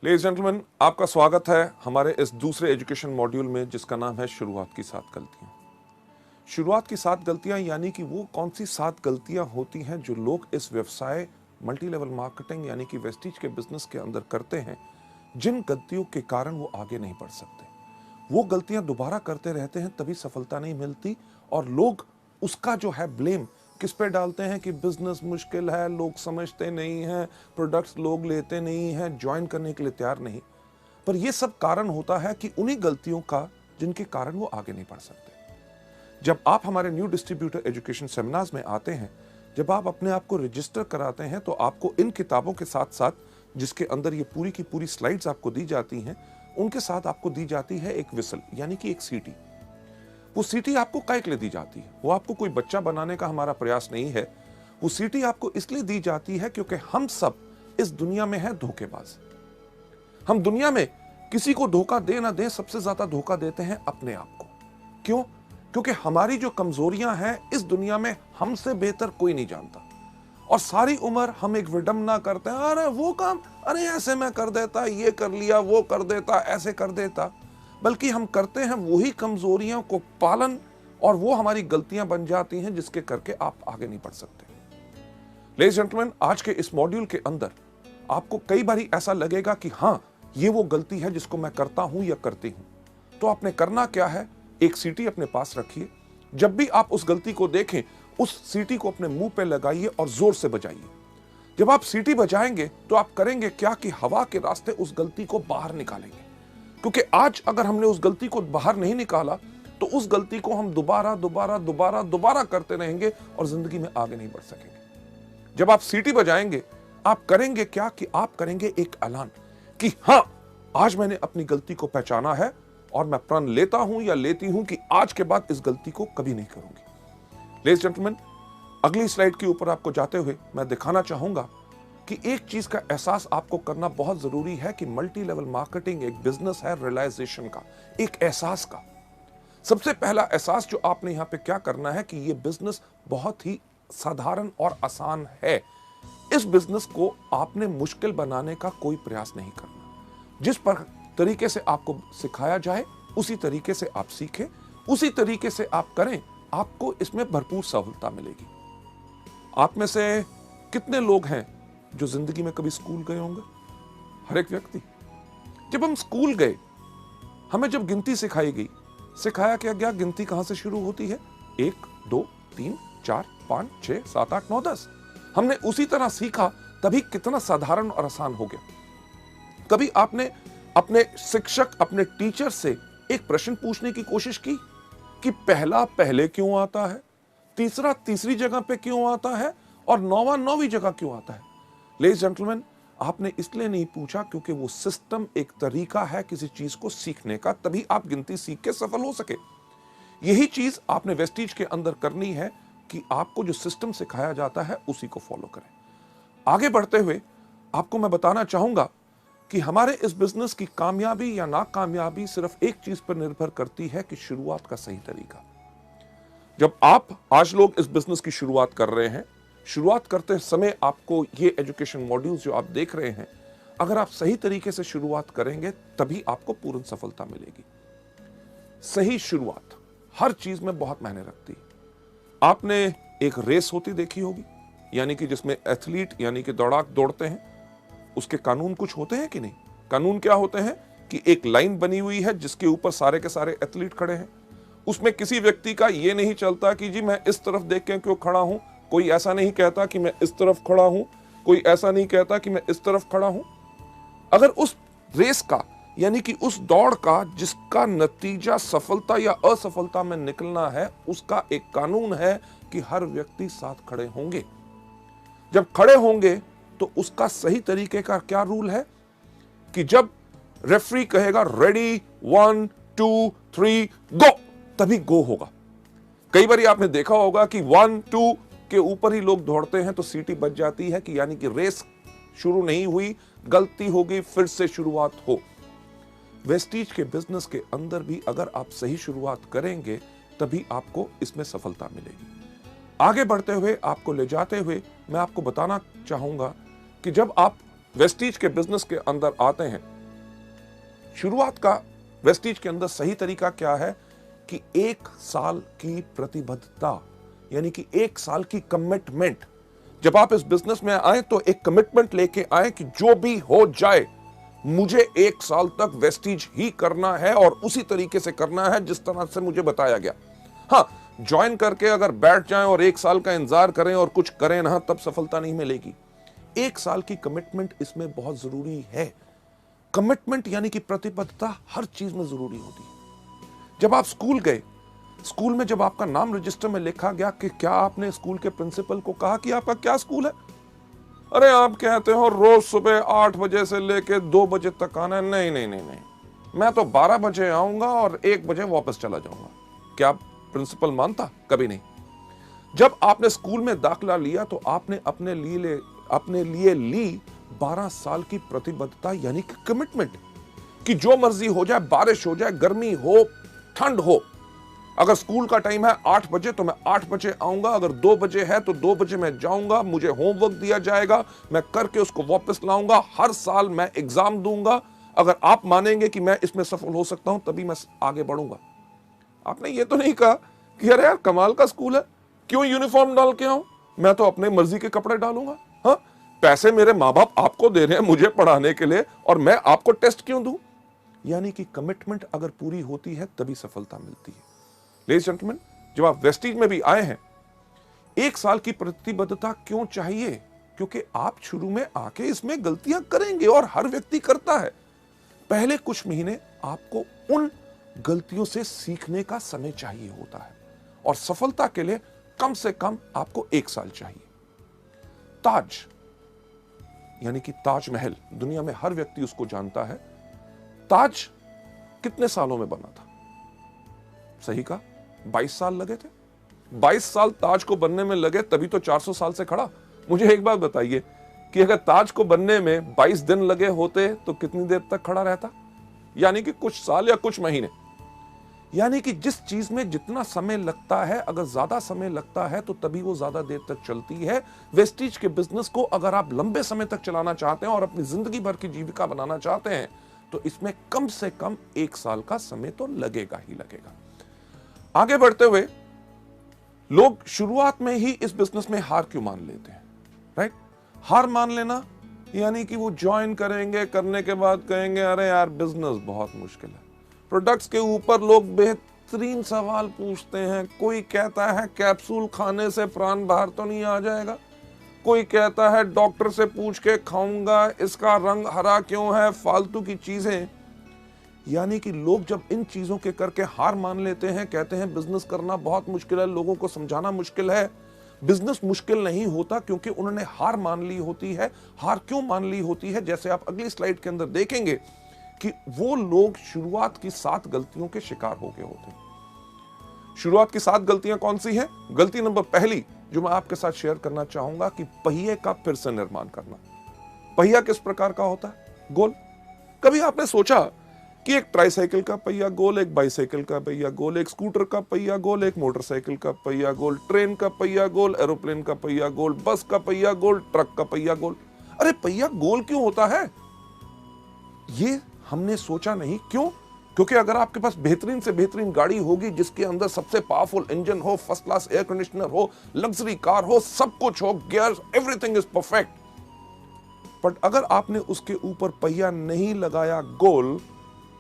Ladies gentleman, आपका स्वागत है हमारे इस दूसरे एजुकेशन मॉड्यूल में जिसका नाम है शुरुआत की 7 गलतियां। शुरुआत की 7 गलतियां यानी कि वो कौन सी 7 गलतियां होती हैं जो लोग इस व्यवसाय मल्टी लेवल मार्केटिंग यानी कि वेस्टीज के बिजनेस के अंदर करते हैं, जिन गलतियों के कारण वो आगे नहीं बढ़ सकते। वो गलतियां दोबारा करते रहते हैं, तभी सफलता नहीं मिलती और लोग उसका जो है ब्लेम किस पे डालते हैं कि बिजनेस मुश्किल है, लोग समझते नहीं हैं, प्रोडक्ट्स लोग लेते नहीं हैं, ज्वाइन करने के लिए तैयार नहीं। पर यह सब कारण होता है कि उन्हीं गलतियों का जिनके कारण वो आगे नहीं बढ़ सकते। जब आप हमारे न्यू डिस्ट्रीब्यूटर एजुकेशन सेमिनार्स में आते हैं, जब आप अपने आप को रजिस्टर कराते हैं, तो आपको इन किताबों के साथ साथ, जिसके अंदर ये पूरी की पूरी स्लाइड्स आपको दी जाती हैं, उनके साथ आपको दी जाती है एक विसल यानी कि एक सीटी। वो सीटी आपको काहे के लिए दी जाती है? वो आपको कोई बच्चा बनाने का हमारा प्रयास नहीं है। वो सीटी आपको इसलिए दी जाती है क्योंकि हम सब इस दुनिया में हैं धोखेबाज। हम दुनिया में किसी को धोखा दे ना दे, सबसे ज्यादा धोखा देते हैं अपने आप को। क्यों? क्योंकि हमारी जो कमजोरियां हैं इस दुनिया में हमसे बेहतर कोई नहीं जानता। और सारी उम्र हम एक विडंबना करते हैं, अरे वो काम, अरे ऐसे मैं कर देता, ये कर लिया, वो कर देता, ऐसे कर देता। बल्कि हम करते हैं वही कमजोरियों को पालन, और वो हमारी गलतियां बन जाती हैं जिसके करके आप आगे नहीं बढ़ सकते। लेडीज जेंटलमैन, आज के इस मॉड्यूल के अंदर आपको कई बार ऐसा लगेगा कि हाँ, ये वो गलती है जिसको मैं करता हूं या करती हूं। तो आपने करना क्या है, एक सीटी अपने पास रखिए। जब भी आप उस गलती को देखें, उस सीटी को अपने मुंह पे लगाइए और जोर से बजाइए। जब आप सीटी बजाएंगे तो आप करेंगे क्या कि हवा के रास्ते उस गलती को बाहर निकालेंगे। क्योंकि आज अगर हमने उस गलती को बाहर नहीं निकाला तो उस गलती को हम दोबारा करते रहेंगे और जिंदगी में आगे नहीं बढ़ सकेंगे। जब आप सीटी बजाएंगे, आप करेंगे क्या कि आप करेंगे एक ऐलान कि हां, आज मैंने अपनी गलती को पहचाना है और मैं प्रण लेता हूं या लेती हूं कि आज के बाद इस गलती को कभी नहीं करूंगी। लेडीज जेंटलमैन, अगली स्लाइड के ऊपर आपको जाते हुए मैं दिखाना चाहूंगा कि एक चीज का एहसास आपको करना बहुत जरूरी है कि मल्टी लेवल मार्केटिंग एक बिजनेस है रियलाइजेशन का, एक एहसास का। सबसे पहला एहसास जो आपने यहां पे क्या करना है कि यह बिजनेस बहुत ही साधारण और आसान है। इस बिजनेस को आपने मुश्किल बनाने का कोई प्रयास नहीं करना। जिस पर तरीके से आपको सिखाया जाए उसी तरीके से आप सीखें, उसी तरीके से आप करें, आपको इसमें भरपूर सफलता मिलेगी। आप में से कितने लोग हैं जो जिंदगी में कभी स्कूल गए होंगे? हर एक व्यक्ति। जब हम स्कूल गए, हमें जब गिनती सिखाई गई, सिखाया क्या गया गिनती कहां से शुरू होती है? 1 2 3 4 5 6 7 8 9 10। हमने उसी तरह सीखा, तभी कितना साधारण और आसान हो गया। कभी आपने अपने शिक्षक, अपने टीचर से एक प्रश्न पूछने की कोशिश की कि पहला पहले क्यों आता है, तीसरा तीसरी जगह पे क्यों आता है और नौवां नौवीं जगह क्यों आता है? लेडीज जेंटलमैन, आपने इसलिए नहीं पूछा क्योंकि वो सिस्टम एक तरीका है किसी चीज को सीखने का, तभी आप गिनती सीख के सफल हो सके। यही चीज आपने वेस्टीज के अंदर करनी है कि आपको जो सिस्टम सिखाया जाता है उसी को फॉलो करें। आगे बढ़ते हुए आपको मैं बताना चाहूंगा कि हमारे इस बिजनेस की कामयाबी या नाकामयाबी सिर्फ एक चीज पर निर्भर करती है कि शुरुआत का सही तरीका। जब आप आज लोग इस बिजनेस की शुरुआत कर रहे हैं, शुरुआत करते समय आपको ये एजुकेशन मॉड्यूल्स जो आप देख रहे हैं, अगर आप सही तरीके से शुरुआत करेंगे तभी आपको पूर्ण सफलता मिलेगी। सही शुरुआत हर चीज में बहुत मायने रखती है। आपने एक रेस होती देखी होगी, यानी कि जिसमें एथलीट यानी कि दौड़ाक दौड़ते हैं, उसके कानून कुछ होते हैं कि नहीं? कानून क्या होते हैं कि एक लाइन बनी हुई है जिसके ऊपर सारे के सारे एथलीट खड़े हैं। उसमें किसी व्यक्ति का यह नहीं चलता कि जी मैं इस तरफ देख के क्यों खड़ा हूं, कोई ऐसा नहीं कहता कि मैं इस तरफ खड़ा हूं, कोई ऐसा नहीं कहता कि मैं इस तरफ खड़ा हूं। अगर उस रेस का यानी कि उस दौड़ का जिसका नतीजा सफलता या असफलता में निकलना है, उसका एक कानून है कि हर व्यक्ति साथ खड़े होंगे। जब खड़े होंगे तो उसका सही तरीके का क्या रूल है कि जब रेफरी कहेगा रेडी 1 2 3 गो, तभी गो होगा। कई बार आपने देखा होगा कि 1 2 के ऊपर ही लोग दौड़ते हैं तो सीटी बज जाती है कि यानी कि रेस शुरू नहीं हुई, गलती हो गई, फिर से शुरुआत हो। वेस्टीज के बिजनेस के अंदर भी अगर आप सही शुरुआत करेंगे तभी आपको इसमें सफलता मिलेगी। आगे बढ़ते हुए आपको ले जाते हुए मैं आपको बताना चाहूंगा कि जब आप वेस्टीज के बिजनेस के अंदर आते हैं, शुरुआत का वेस्टीज के अंदर सही तरीका क्या है कि 1 साल की प्रतिबद्धता, यानी कि 1 साल की कमिटमेंट। जब आप इस बिजनेस में आए तो एक कमिटमेंट लेके आए कि जो भी हो जाए मुझे 1 साल तक वेस्टीज ही करना है और उसी तरीके से करना है जिस तरह से मुझे बताया गया। हाँ, ज्वाइन करके अगर बैठ जाएं और 1 साल का इंतजार करें और कुछ करें ना, तब सफलता नहीं मिलेगी। 1 साल की कमिटमेंट इसमें बहुत जरूरी है। कमिटमेंट यानी कि प्रतिबद्धता हर चीज में जरूरी होती है। जब आप स्कूल गए, स्कूल में जब आपका नाम रजिस्टर में लिखा गया कि क्या आपने स्कूल के प्रिंसिपल को कहा कि आपका क्या स्कूल है? अरे आप कहते हो रोज सुबह 8 बजे से लेके 2 बजे तक आना है। नहीं नहीं नहीं नहीं, मैं तो 12 बजे आऊंगा और 1 बजे वापस चला जाऊंगा। क्या प्रिंसिपल मानता? कभी नहीं। जब आपने स्कूल में दाखिला लिया तो आपने अपने लिए ली 12 साल की प्रतिबद्धता, यानी कि कमिटमेंट, कि जो मर्जी हो जाए, बारिश हो जाए, गर्मी हो, ठंड हो, अगर स्कूल का टाइम है 8 बजे तो मैं 8 बजे आऊंगा, अगर 2 बजे है तो 2 बजे मैं जाऊंगा, मुझे होमवर्क दिया जाएगा, मैं करके उसको वापस लाऊंगा, हर साल मैं एग्जाम दूंगा। अगर आप मानेंगे कि मैं इसमें सफल हो सकता हूं तभी मैं आगे बढ़ूंगा। आपने ये तो नहीं कहा कि अरे यार कमाल का स्कूल है, क्यों यूनिफॉर्म डाल के आऊं, मैं तो अपने मर्जी के कपड़े डालूंगा। हाँ, पैसे मेरे माँ बाप आपको दे रहे हैं मुझे पढ़ाने के लिए और मैं आपको टेस्ट क्यों दूं? यानी कि कमिटमेंट अगर पूरी होती है तभी सफलता मिलती है। लेडीज जेंटलमैन, जब आप वेस्टीज में भी आए हैं, 1 साल की प्रतिबद्धता क्यों चाहिए? क्योंकि आप शुरू में आके इसमें गलतियां करेंगे और हर व्यक्ति करता है। पहले कुछ महीने आपको उन गलतियों से सीखने का समय चाहिए होता है और सफलता के लिए कम से कम आपको 1 साल चाहिए। ताज, यानी कि ताजमहल, दुनिया में हर व्यक्ति उसको जानता है। ताज कितने सालों में बना था? सही कहा, 22 साल लगे थे। 22 साल ताज को बनने में लगे, तभी तो 400 साल से खड़ा। मुझे एक बात बताइए कि अगर ताज को बनने में 22 दिन लगे होते तो कितनी देर तक खड़ा रहता? यानी कि कुछ साल या कुछ महीने। यानी कि जिस चीज में जितना समय लगता है, अगर ज्यादा समय लगता है तो तभी वो ज्यादा देर तक चलती है। वेस्टीज के बिजनेस को अगर आप लंबे समय तक चलाना चाहते हैं और अपनी जिंदगी भर की जीविका बनाना चाहते हैं तो इसमें कम से कम 1 साल का समय तो लगेगा ही लगेगा। आगे बढ़ते हुए लोग शुरुआत में ही इस बिजनेस में हार क्यों मान लेते हैं? राइट, हार मान लेना यानी कि वो ज्वाइन करेंगे, करने के बाद कहेंगे अरे यार बिजनेस बहुत मुश्किल है। प्रोडक्ट्स के ऊपर लोग बेहतरीन सवाल पूछते हैं। कोई कहता है कैप्सूल खाने से प्राण बाहर तो नहीं आ जाएगा, कोई कहता है डॉक्टर से पूछ के खाऊंगा, इसका रंग हरा क्यों है, फालतू की चीजें। यानी कि लोग जब इन चीजों के करके हार मान लेते हैं, कहते हैं बिजनेस करना बहुत मुश्किल है, लोगों को समझाना मुश्किल है। बिजनेस मुश्किल नहीं होता क्योंकि उन्होंने हार मान ली होती है। हार क्यों मान ली होती है? जैसे आप अगली स्लाइड के अंदर देखेंगे कि वो लोग शुरुआत की 7 गलतियों के शिकार हो गए होते हैं। शुरुआत की 7 गलतियां कौन सी हैं? गलती नंबर पहली जो मैं आपके साथ शेयर करना चाहूंगा कि पहिए का फिर से निर्माण करना। पहिया किस प्रकार का होता है? गोल। कभी आपने सोचा कि एक ट्राईसाइकिल का पहिया गोल, एक बाइसाइकिल का पहिया गोल, एक स्कूटर का पहिया गोल, एक मोटरसाइकिल का पहिया गोल, ट्रेन का पहिया गोल, एरोप्लेन का पहिया गोल, बस का पहिया गोल, ट्रक का पहिया गोल। अरे पहिया गोल क्यों होता है? ये हमने सोचा नहीं। क्यों? क्योंकि अगर आपके पास बेहतरीन से बेहतरीन गाड़ी होगी जिसके अंदर सबसे पावरफुल इंजन हो, फर्स्ट क्लास एयर कंडीशनर हो, लग्जरी कार हो, सब कुछ हो, gear, everything is perfect, but अगर आपने उसके ऊपर पहिया नहीं लगाया गोल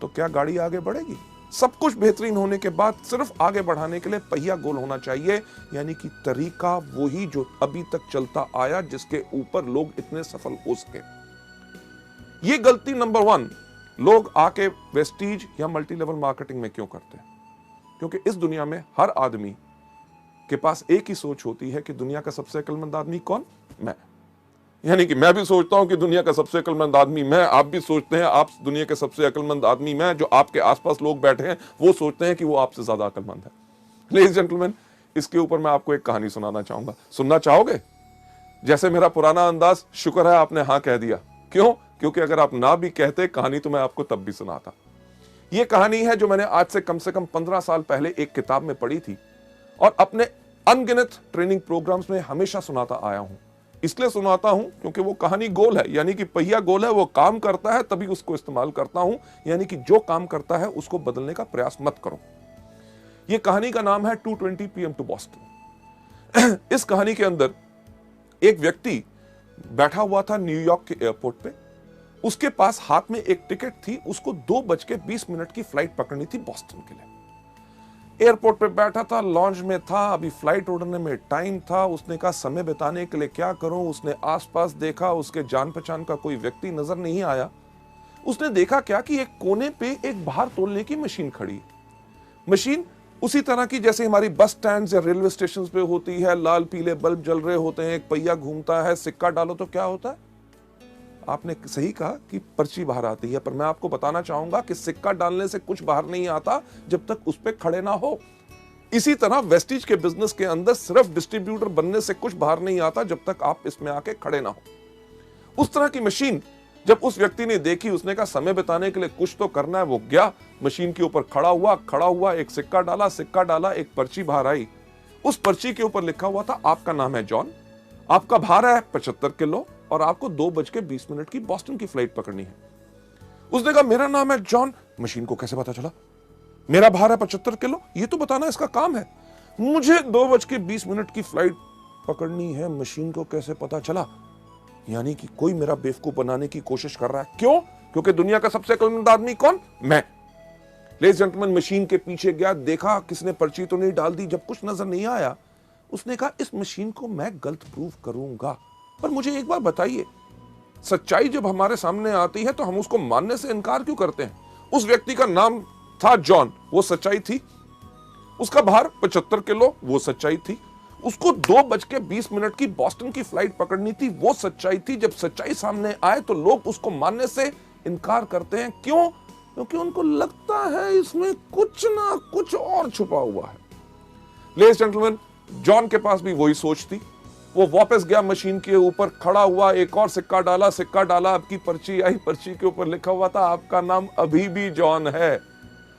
तो क्या गाड़ी आगे बढ़ेगी? सब कुछ बेहतरीन होने के बाद सिर्फ आगे बढ़ाने के लिए पहिया गोल होना चाहिए। यानी कि तरीका वही जो अभी तक चलता आया, जिसके ऊपर लोग इतने सफल हो सके। ये गलती नंबर 1 लोग आके वेस्टीज या मल्टी लेवल मार्केटिंग में क्यों करते हैं? क्योंकि इस दुनिया में हर आदमी के पास एक ही सोच होती है कि दुनिया का सबसे अक्लमंद आदमी कौन? मैं। यानी कि मैं भी सोचता हूं कि दुनिया का सबसे अक्लमंद आदमी मैं, आप भी सोचते हैं आप दुनिया के सबसे अक्लमंद आदमी मैं। जो आपके आसपास लोग बैठे हैं वो सोचते हैं कि वो आपसे ज्यादा अक्लमंद है। लेडीज जेंटलमैन, इसके ऊपर मैं आपको एक कहानी सुनाना चाहूंगा। सुनना चाहोगे? जैसे मेरा पुराना अंदाज, शुक्र है आपने हाँ कह दिया। क्यों? क्योंकि अगर आप ना भी कहते कहानी तो मैं आपको तब भी सुनाता। यह कहानी है जो मैंने आज से कम 15 साल पहले एक किताब में पढ़ी थी और अपने अनगिनत ट्रेनिंग प्रोग्राम्स में हमेशा सुनाता आया हूं। इसलिए सुनाता हूं क्योंकि वो कहानी गोल है, यानी कि पहिया गोल है, वो काम करता है तभी उसको इस्तेमाल करता हूं, यानी कि जो काम करता है उसको बदलने का प्रयास मत करो। ये कहानी का नाम है 2:20 PM टू बॉस्टन। इस कहानी के अंदर एक व्यक्ति बैठा हुआ था न्यूयॉर्क के एयरपोर्ट पे, उसके पास हाथ में एक टिकट थी, उसको 2:20 की फ्लाइट पकड़नी थी बॉस्टन के लिए। एयरपोर्ट पे बैठा था, लॉन्च में था, अभी फ्लाइट उड़ने में टाइम था। उसने कहा समय बिताने के लिए क्या करूं। उसने आसपास देखा, उसके जान पहचान का कोई व्यक्ति नजर नहीं आया। उसने देखा क्या कि एक कोने पे एक बाहर तोलने की मशीन खड़ी। मशीन उसी तरह की जैसे हमारी बस स्टैंड या रेलवे स्टेशन पे होती है, लाल पीले बल्ब जल रहे होते हैं, एक पहिया घूमता है, सिक्का डालो तो क्या होता है। आपने सही कहा कि पर्ची बाहर आती है, पर मैं आपको बताना चाहूंगा कि सिक्का डालने से कुछ बाहर नहीं आता जब तक उस पर खड़े ना हो। इसी तरह वेस्टीज के बिजनेस के अंदर सिर्फ डिस्ट्रीब्यूटर बनने से कुछ बाहर नहीं आता जब तक आप इसमें आके खड़े ना हो। उस तरह की मशीन जब उस व्यक्ति ने देखी, उसने कहा समय बिताने के लिए कुछ तो करना है। वो गया मशीन के ऊपर, खड़ा हुआ एक सिक्का डाला, एक पर्ची बाहर आई। उस पर्ची के ऊपर लिखा हुआ था आपका नाम है जॉन, आपका भार है 75 किलो और आपको 2:20 की बॉस्टन की फ्लाइट पकड़नी है। उसने कहा मेरा नाम है जॉन। मशीन को कैसे पता चला मेरा भार है 75 किलो? ये तो बताना इसका काम है। मुझे 2:20 की फ्लाइट पकड़नी है, मशीन को कैसे पता चला? यानी कि कोई मेरा बेवकूफ बनाने की कोशिश कर रहा है। क्यों? क्योंकि दुनिया का सबसे अक्लमंद आदमी कौन? मैं। लेडीज एंड जेंटलमैन, मशीन के पीछे गया, देखा किसने पर्ची तो नहीं डाल दी। जब कुछ नजर नहीं आया, उसने कहा इस मशीन को मैं गलत प्रूव करूंगा। पर मुझे एक बार बताइए, सच्चाई जब हमारे सामने आती है तो हम उसको मानने से इनकार क्यों करते हैं? उस व्यक्ति का नाम था जॉन, वो सच्चाई थी। उसका भार 75 किलो, वो सच्चाई थी। उसको 2:20 की बॉस्टन की फ्लाइट पकड़नी थी, वो सच्चाई थी। जब सच्चाई सामने आए तो लोग उसको मानने से इनकार करते हैं। क्यों? क्योंकि उनको लगता है इसमें कुछ ना कुछ और छुपा हुआ है। लेडीज जेंटलमैन, जॉन के पास भी वही सोच थी। वो वापस गया मशीन के ऊपर, खड़ा हुआ, एक और सिक्का डाला, आपकी पर्ची आई। पर्ची के ऊपर लिखा हुआ था आपका नाम अभी भी जॉन है,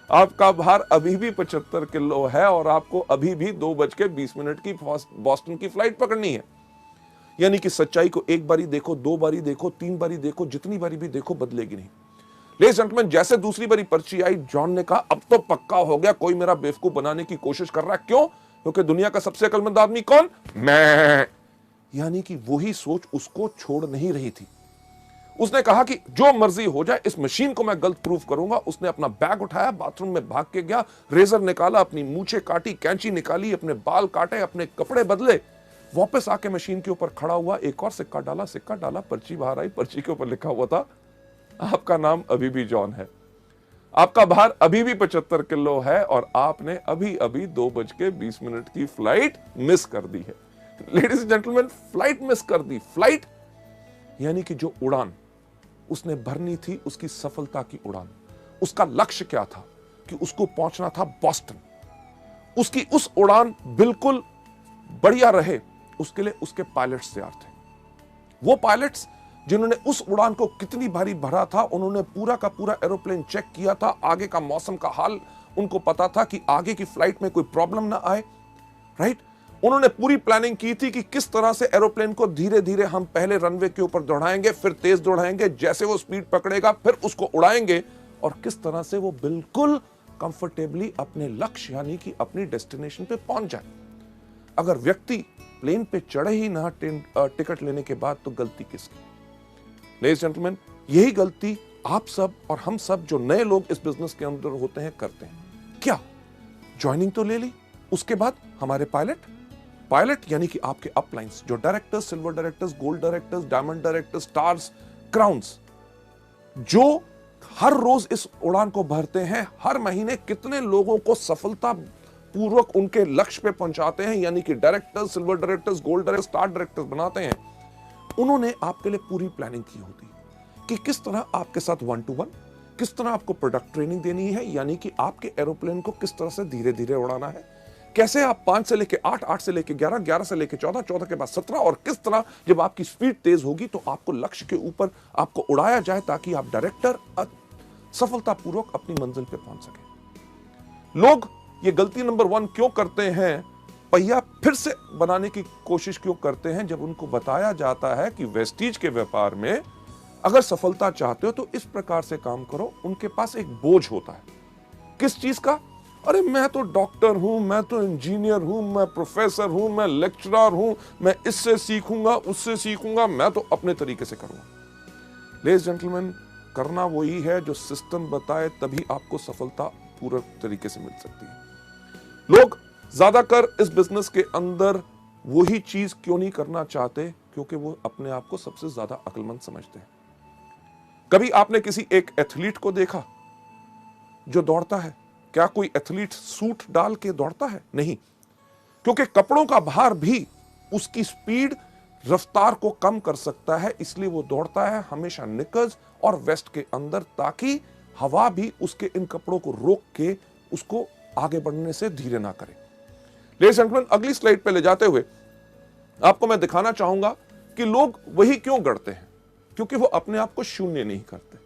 आपका भार अभी भी 75 किलो है और आपको अभी भी 2:20 की बॉस्टन की फ्लाइट पकड़नी है। यानी कि सच्चाई को एक बारी देखो, 2 बारी देखो, 3 बारी देखो, जितनी बारी भी देखो बदलेगी नहीं। लेडीज एंड जेंटलमैन, जैसे दूसरी बारी पर्ची आई, जॉन ने कहा अब तो पक्का हो गया, कोई मेरा बेवकूफ बनाने की कोशिश कर रहा है। क्यों? क्योंकि दुनिया का सबसे अक्लमंद आदमी कौन? मैं। यानी कि वही सोच उसको छोड़ नहीं रही थी। उसने कहा कि जो मर्जी हो जाए, इस मशीन को मैं गलत प्रूफ करूंगा। उसने अपना बैग उठाया, बाथरूम में भाग के गया, रेजर निकाला, अपनी मूछें काटी, कैंची निकाली, अपने बाल काटे, अपने कपड़े बदले, वापस आके मशीन के ऊपर खड़ा हुआ, एक और सिक्का डाला, पर्ची बाहर आई। पर्ची के ऊपर लिखा हुआ था आपका नाम अभी भी जॉन है, आपका भार अभी भी 75 किलो है और आपने अभी अभी 2:20 की फ्लाइट मिस कर दी है। Ladies and gentleman, flight miss कर दी। फ्लाइट यानी कि जो उड़ान उसने भरनी थी, उसकी सफलता की उड़ान, उसका लक्ष्य क्या था कि उसको पहुंचना था बॉस्टन। उसकी उस उड़ान बिल्कुल बढ़िया रहे, उसके लिए उसके पायलट्स तैयार थे। वो पायलट्स जिन्होंने उस उड़ान को कितनी भारी भरा था, उन्होंने पूरा का पूरा एरोप्लेन चेक किया था, आगे का मौसम का हाल उनको पता था कि आगे की फ्लाइट में कोई प्रॉब्लम ना आए। राइट? उन्होंने पूरी प्लानिंग की थी कि किस तरह से एरोप्लेन को धीरे धीरे हम पहले रनवे के ऊपर दौड़ाएंगे, फिर तेज दौड़ाएंगे, जैसे वो स्पीड पकड़ेगा फिर उसको उड़ाएंगे और किस तरह से वो बिल्कुल कंफर्टेबली अपने लक्ष्य यानी कि अपनी डेस्टिनेशन पे पहुंच जाए। अगर व्यक्ति प्लेन पे चढ़े ही ना टिकट लेने के बाद, तो गलती किसकी? लेडीज जेंटलमैन, यही गलती आप सब और हम सब जो नए लोग इस बिजनेस के अंदर होते हैं करते हैं। क्या? ज्वाइनिंग तो ले ली, उसके बाद हमारे पायलट यानी कि आपके अपलाइंस, जो directors, silver directors, gold directors, diamond directors, stars, crowns, जो हर रोज इस उड़ान को भरते हैं, हर महीने कितने लोगों को सफलता पूर्वक उनके लक्ष्य पे पहुंचाते हैं, यानी कि directors, silver directors, gold directors, star directors बनाते हैं। उन्होंने आपके लिए पूरी प्लानिंग की होती कि किस तरह आपके साथ 1 to 1, किस तरह आपको प्रोडक्ट ट्रेनिंग देनी है, यानी कि आपके एरोप्लेन को किस तरह से धीरे धीरे उड़ाना है, कैसे आप 5 से लेके 8, 8 से लेके 11, 11 से लेके 14, 14 के बाद 17 और किस तरह जब आपकी स्पीड तेज होगी तो आपको लक्ष्य के ऊपर आपको उड़ाया जाए ताकि आप डायरेक्टर सफलतापूर्वक अपनी मंजिल पे पहुंच सके। लोग ये गलती नंबर 1 क्यों करते हैं? पहिया फिर से बनाने की कोशिश क्यों करते हैं जब उनको बताया जाता है कि वेस्टीज के व्यापार में अगर सफलता चाहते हो तो इस प्रकार से काम करो। उनके पास एक बोझ होता है, किस चीज का? अरे मैं तो डॉक्टर हूं, मैं तो इंजीनियर हूं, मैं प्रोफेसर हूं, मैं लेक्चरर हूं, मैं इससे सीखूंगा, उससे सीखूंगा, मैं तो अपने तरीके से करूंगा। लेडीज जेंटलमैन, करना वही है जो सिस्टम बताए, तभी आपको सफलता पूरे तरीके से मिल सकती है। लोग ज्यादातर इस बिजनेस के अंदर वही चीज क्यों नहीं करना चाहते? क्योंकि वो अपने आप को सबसे ज्यादा अक्लमंद समझते हैं। कभी आपने किसी एक एथलीट को देखा जो दौड़ता है? क्या कोई एथलीट सूट डाल के दौड़ता है? नहीं, क्योंकि कपड़ों का भार भी उसकी स्पीड, रफ्तार को कम कर सकता है, इसलिए वो दौड़ता है हमेशा निकर्स और वेस्ट के अंदर, ताकि हवा भी उसके इन कपड़ों को रोक के उसको आगे बढ़ने से धीरे ना करे। लेडीज एंड जेंटलमैन, अगली स्लाइड पे ले जाते हुए आपको मैं दिखाना चाहूंगा कि लोग वही क्यों करते हैं, क्योंकि वो अपने आप को शून्य नहीं करते।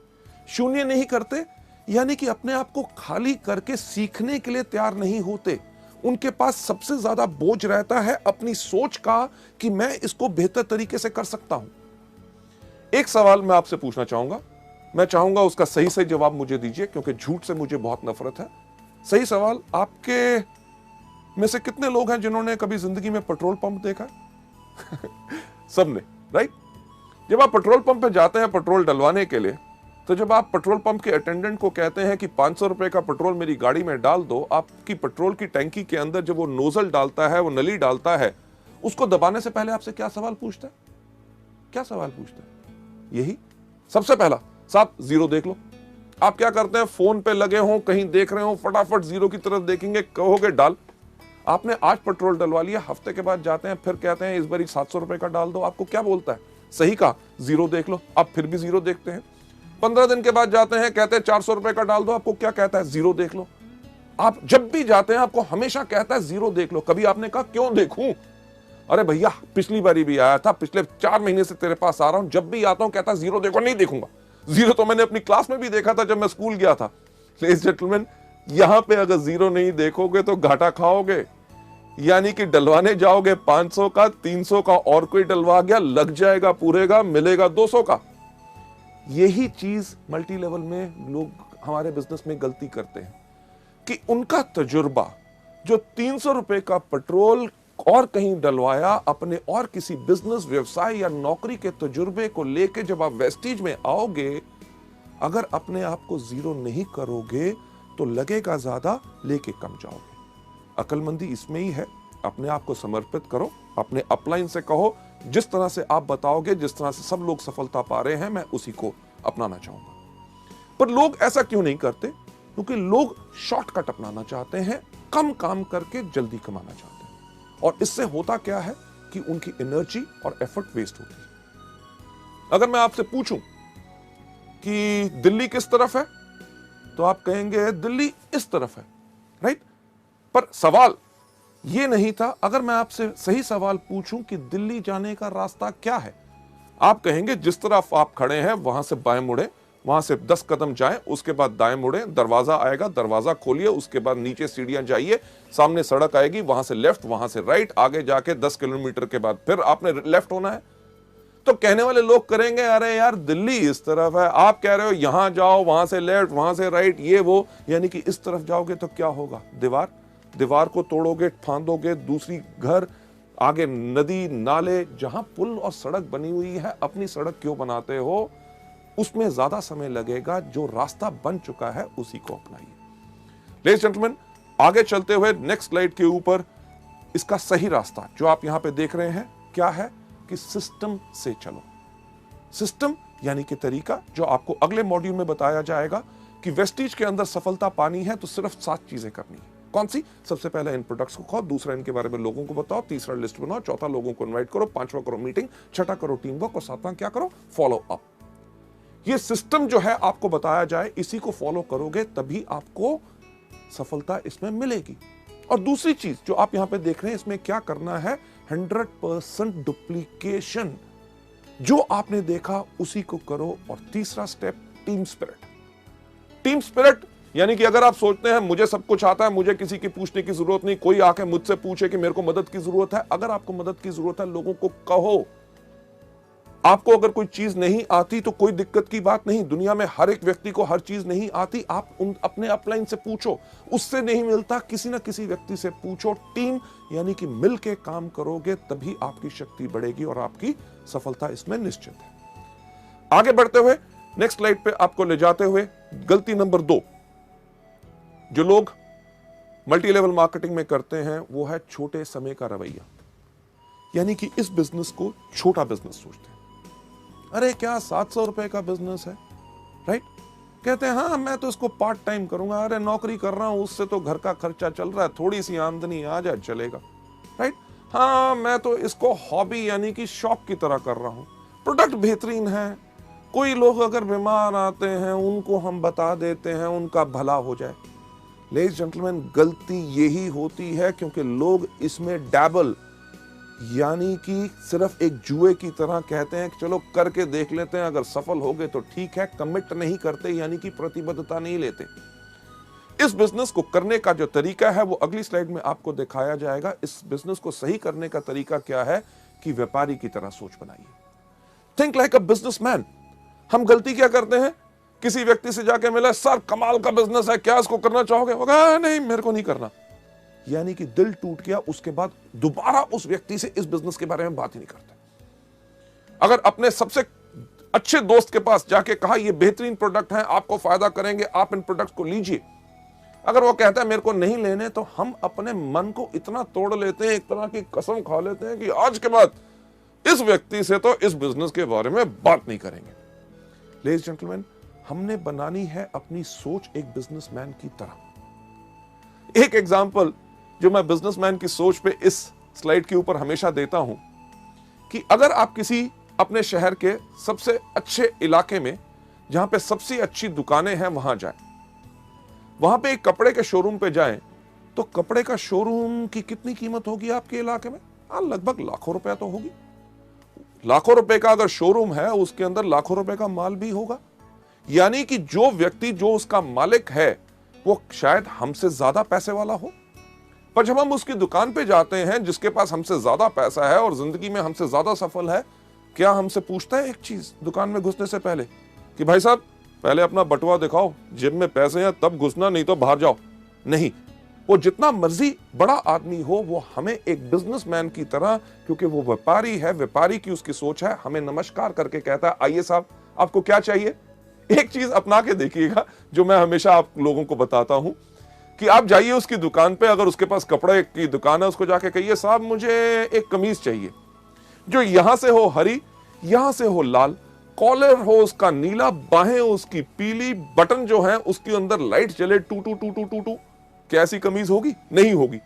शून्य नहीं करते यानी कि अपने आप को खाली करके सीखने के लिए तैयार नहीं होते। उनके पास सबसे ज्यादा बोझ रहता है अपनी सोच का कि मैं इसको बेहतर तरीके से कर सकता हूं। एक सवाल मैं आपसे पूछना चाहूंगा, मैं चाहूंगा उसका सही सही जवाब मुझे दीजिए, क्योंकि झूठ से मुझे बहुत नफरत है। सही सवाल, आपके में से कितने लोग हैं जिन्होंने कभी जिंदगी में पेट्रोल पंप देखा है? सबने, राइट? जब आप पेट्रोल पंप पे जाते हैं पेट्रोल डलवाने के लिए, तो जब आप पेट्रोल पंप के अटेंडेंट को कहते हैं कि 500 रुपए का पेट्रोल मेरी गाड़ी में डाल दो, आपकी पेट्रोल की टैंकी के अंदर जब वो नोजल डालता है, वो नली डालता है, उसको दबाने से पहले आपसे क्या सवाल पूछता है? क्या सवाल पूछता है? यही सबसे पहला, साहब जीरो देख लो। आप क्या करते हैं? फोन पे लगे हो, कहीं देख रहे हो, फटाफट जीरो की तरफ देखेंगे, कहोगे डाल। आपने आज पेट्रोल डलवा लिया, हफ्ते के बाद जाते हैं, फिर कहते हैं इस बार 700 रुपए का डाल दो। आपको क्या बोलता है? सही कहा, जीरो देख लो। आप फिर भी जीरो देखते हैं। 15 दिन के बाद जाते हैं, कहते हैं 400 रुपए का डाल दो। आपको क्या कहता है? जीरो देख लो। आप जब भी जाते हैं आपको हमेशा कहता है जीरो देख लो। कभी आपने कहा क्यों देखूं? अरे भैया पिछली बारी भी आया था, पिछले 4 महीने से तेरे पास आ रहा हूं, जब भी आता हूं कहता है जीरो देखो। नहीं देखूंगा। जीरो तो मैंने अपनी क्लास में भी देखा था जब मैं स्कूल गया था। लेडीज जेंटलमैन, यहां पे अगर जीरो नहीं देखोगे तो घाटा खाओगे, यानी कि डलवाने जाओगे 500 का, 300 का और कोई डलवा गया, लग जाएगा पूरे का, मिलेगा 200 का। यही चीज मल्टी लेवल में लोग हमारे बिजनेस में गलती करते हैं कि उनका तजुर्बा जो 300 रुपए का पेट्रोल और कहीं डलवाया, अपने और किसी बिजनेस, व्यवसाय या नौकरी के तजुर्बे को लेके जब आप वेस्टीज में आओगे, अगर अपने आप को जीरो नहीं करोगे तो लगेगा ज्यादा, लेके कम जाओगे। अक्लमंदी इसमें ही है। अपने आप को समर्पित करो, अपने अपलाइन से कहो जिस तरह से आप बताओगे, जिस तरह से सब लोग सफलता पा रहे हैं, मैं उसी को अपनाना चाहूंगा। पर लोग ऐसा क्यों नहीं करते? क्योंकि लोग शॉर्टकट अपनाना चाहते हैं, कम काम करके जल्दी कमाना चाहते हैं। और इससे होता क्या है कि उनकी एनर्जी और एफर्ट वेस्ट होती है। अगर मैं आपसे पूछूं कि दिल्ली किस तरफ है, तो आप कहेंगे दिल्ली इस तरफ है, राइट? पर सवाल यह नहीं था। अगर मैं आपसे सही सवाल पूछूं कि दिल्ली जाने का रास्ता क्या है, आप कहेंगे जिस तरफ आप खड़े हैं वहां से बाएं मुड़े, वहां से 10 कदम जाएं, उसके बाद दाएं मुड़े, दरवाजा आएगा, दरवाजा खोलिए, उसके बाद नीचे सीढ़ियां जाइए, सामने सड़क आएगी, वहां से लेफ्ट, वहां से राइट, आगे जाके 10 किलोमीटर के बाद फिर आपने लेफ्ट होना है। तो कहने वाले लोग करेंगे अरे यार दिल्ली इस तरफ है, आप कह रहे हो यहां जाओ, वहां से लेफ्ट, वहां से राइट, ये वो, यानी कि इस तरफ जाओगे तो क्या होगा? दीवार को तोड़ोगे, फांदोगे, दूसरी घर, आगे नदी, नाले। जहां पुल और सड़क बनी हुई है, अपनी सड़क क्यों बनाते हो? उसमें ज्यादा समय लगेगा। जो रास्ता बन चुका है उसी को अपनाइए। लेडीज जेंटलमैन, आगे चलते हुए नेक्स्ट स्लाइड के ऊपर इसका सही रास्ता जो आप यहां पे देख रहे हैं क्या है कि सिस्टम से चलो। सिस्टम यानी कि तरीका, जो आपको अगले मॉड्यूल में बताया जाएगा कि वेस्टीज के अंदर सफलता पानी है तो सिर्फ 7 चीजें करनी है। कौन सी? सबसे पहले इन प्रोडक्ट्स को खाओ, दूसरा इनके बारे में लोगों को बताओ, तीसरा लिस्ट बनाओ, चौथा लोगों को इनवाइट करो, पांचवा करो मीटिंग, छठा करो टीम वर्क और सातवां क्या करो? Follow up. ये सिस्टम जो है आपको बताया जाए, इसी को फॉलो करोगे तभी आपको सफलता इसमें मिलेगी। और दूसरी चीज जो आप यहां पे देख रहे हैं, इसमें क्या करना है? 100% डुप्लीकेशन। जो आपने देखा उसी को करो। और तीसरा step team spirit. Team spirit यानी कि अगर आप सोचते हैं मुझे सब कुछ आता है, मुझे किसी की पूछने की जरूरत नहीं, कोई आके मुझसे पूछे कि मेरे को मदद की जरूरत है, अगर आपको मदद की जरूरत है लोगों को कहो। आपको अगर कोई चीज नहीं आती तो कोई दिक्कत की बात नहीं, दुनिया में हर एक व्यक्ति को हर चीज नहीं आती। आप अपने अपलाइन से पूछो, उससे नहीं मिलता किसी ना किसी व्यक्ति से पूछो। टीम यानी कि मिलके काम करोगे तभी आपकी शक्ति बढ़ेगी और आपकी सफलता इसमें निश्चित है। आगे बढ़ते हुए नेक्स्ट स्लाइड पे आपको ले जाते हुए गलती नंबर 2 जो लोग मल्टी लेवल मार्केटिंग में करते हैं वो है छोटे समय का रवैया। यानी कि इस बिजनेस को छोटा बिजनेस सोचते हैं। अरे क्या 700 रुपए का बिजनेस है, राइट? कहते हैं हाँ मैं तो इसको पार्ट टाइम करूंगा, अरे नौकरी कर रहा हूं उससे तो घर का खर्चा चल रहा है, थोड़ी सी आमदनी आ जाए चलेगा, राइट? हाँ मैं तो इसको हॉबी यानी कि शौक की तरह कर रहा हूं, प्रोडक्ट बेहतरीन है, कोई लोग अगर बीमार आते हैं उनको हम बता देते हैं उनका भला हो जाए। लेडीज जेंटलमैन, गलती यही होती है क्योंकि लोग इसमें डैबल यानी कि सिर्फ एक जुए की तरह कहते हैं कि चलो करके देख लेते हैं, अगर सफल हो गए तो ठीक है, कमिट नहीं करते यानी कि प्रतिबद्धता नहीं लेते। इस बिजनेस को करने का जो तरीका है वो अगली स्लाइड में आपको दिखाया जाएगा। इस बिजनेस को सही करने का तरीका क्या है कि व्यापारी की तरह सोच बनाइए। Think like a businessman. हम गलती क्या करते हैं, किसी व्यक्ति से जाके मिला, सर कमाल का बिजनेस है, क्या इसको करना चाहोगे? वो कहा नहीं मेरे को नहीं करना, यानी कि दिल टूट गया। उसके बाद दोबारा उस व्यक्ति से इस बिजनेस के बारे में बात ही नहीं करते। अगर अपने सबसे अच्छे दोस्त के पास जाके कहा ये बेहतरीन प्रोडक्ट है, आपको फायदा करेंगे, आप इन प्रोडक्ट को लीजिए, अगर वो कहता है मेरे को नहीं लेने, तो हम अपने मन को इतना तोड़ लेते हैं, एक तरह की कसम खा लेते हैं कि आज के बाद इस व्यक्ति से तो इस बिजनेस के बारे में बात नहीं करेंगे। लेडीज जेंटलमैन, हमने बनानी है अपनी सोच एक बिजनेसमैन की तरह। एक एग्जांपल जो मैं बिजनेसमैन की सोच पे इस स्लाइड के ऊपर हमेशा देता हूं कि अगर आप किसी अपने शहर के सबसे अच्छे इलाके में जहां पे सबसे अच्छी दुकानें हैं वहां जाएं, वहां पे एक कपड़े के शोरूम पे जाएं, तो कपड़े का शोरूम की कितनी कीमत होगी आपके इलाके में? लगभग लाखों रुपया तो होगी। लाखों रुपए का अगर शोरूम है उसके अंदर लाखों रुपए का माल भी होगा। यानी कि जो व्यक्ति जो उसका मालिक है वो शायद हमसे ज्यादा पैसे वाला हो, पर जब हम उसकी दुकान पे जाते हैं जिसके पास हमसे ज्यादा पैसा है और जिंदगी में हमसे ज्यादा सफल है, क्या हमसे पूछता है एक चीज दुकान में घुसने से पहले कि भाई साहब पहले अपना बटुआ दिखाओ, जेब में पैसे हैं तब घुसना, नहीं तो बाहर जाओ? नहीं, वो जितना मर्जी बड़ा आदमी हो वो हमें एक बिजनेसमैन की तरह, क्योंकि वो व्यापारी है, व्यापारी की उसकी सोच है, हमें नमस्कार करके कहता है आइए साहब आपको क्या चाहिए। एक चीज अपना के देखिएगा जो मैं हमेशा आप लोगों को बताता हूं कि आप जाइए उसकी दुकान पे, अगर उसके पास कपड़े की दुकान है उसको जाके कहिए साहब मुझे एक कमीज चाहिए जो यहां से हो हरी, यहां से हो लाल, कॉलर हो उसका नीला, बाहें उसकी पीली, बटन जो है उसके अंदर लाइट जले टू टू टू टू टू टू। क्या ऐसी कमीज होगी? नहीं होगी।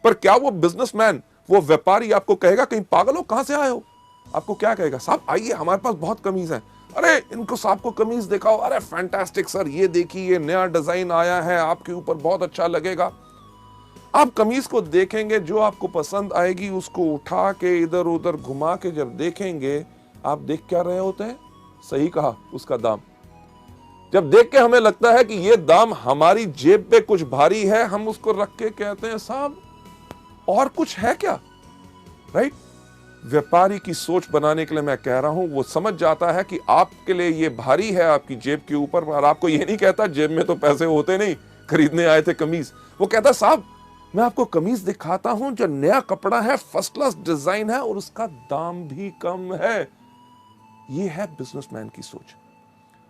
पर क्या वो बिजनेसमैन, वो व्यापारी आपको कहेगा कहीं पागल हो, कहां से आए हो? आपको क्या कहेगा? साहब आइए हमारे पास बहुत कमीज है, अरे इनको साहब को कमीज दिखाओ, अरे फैंटास्टिक सर ये देखिए ये नया डिजाइन आया है, आपके ऊपर बहुत अच्छा लगेगा। आप कमीज को देखेंगे, जो आपको पसंद आएगी उसको उठा के इधर उधर घुमा के जब देखेंगे, आप देख क्या रहे होते हैं? सही कहा, उसका दाम। जब देख के हमें लगता है कि ये दाम हमारी जेब पे कुछ भारी है, हम उसको रख के कहते हैं साहब और कुछ है क्या, राइट? व्यापारी की सोच बनाने के लिए मैं कह रहा हूं, वो समझ जाता है कि आपके लिए ये भारी है आपकी जेब के ऊपर, और आपको ये नहीं कहता जेब में तो पैसे होते नहीं, खरीदने आए थे कमीज। वो कहता साहब मैं आपको कमीज दिखाता हूं जो नया कपड़ा है, फर्स्ट क्लास डिजाइन है और उसका दाम भी कम है। ये है बिजनेसमैन की सोच।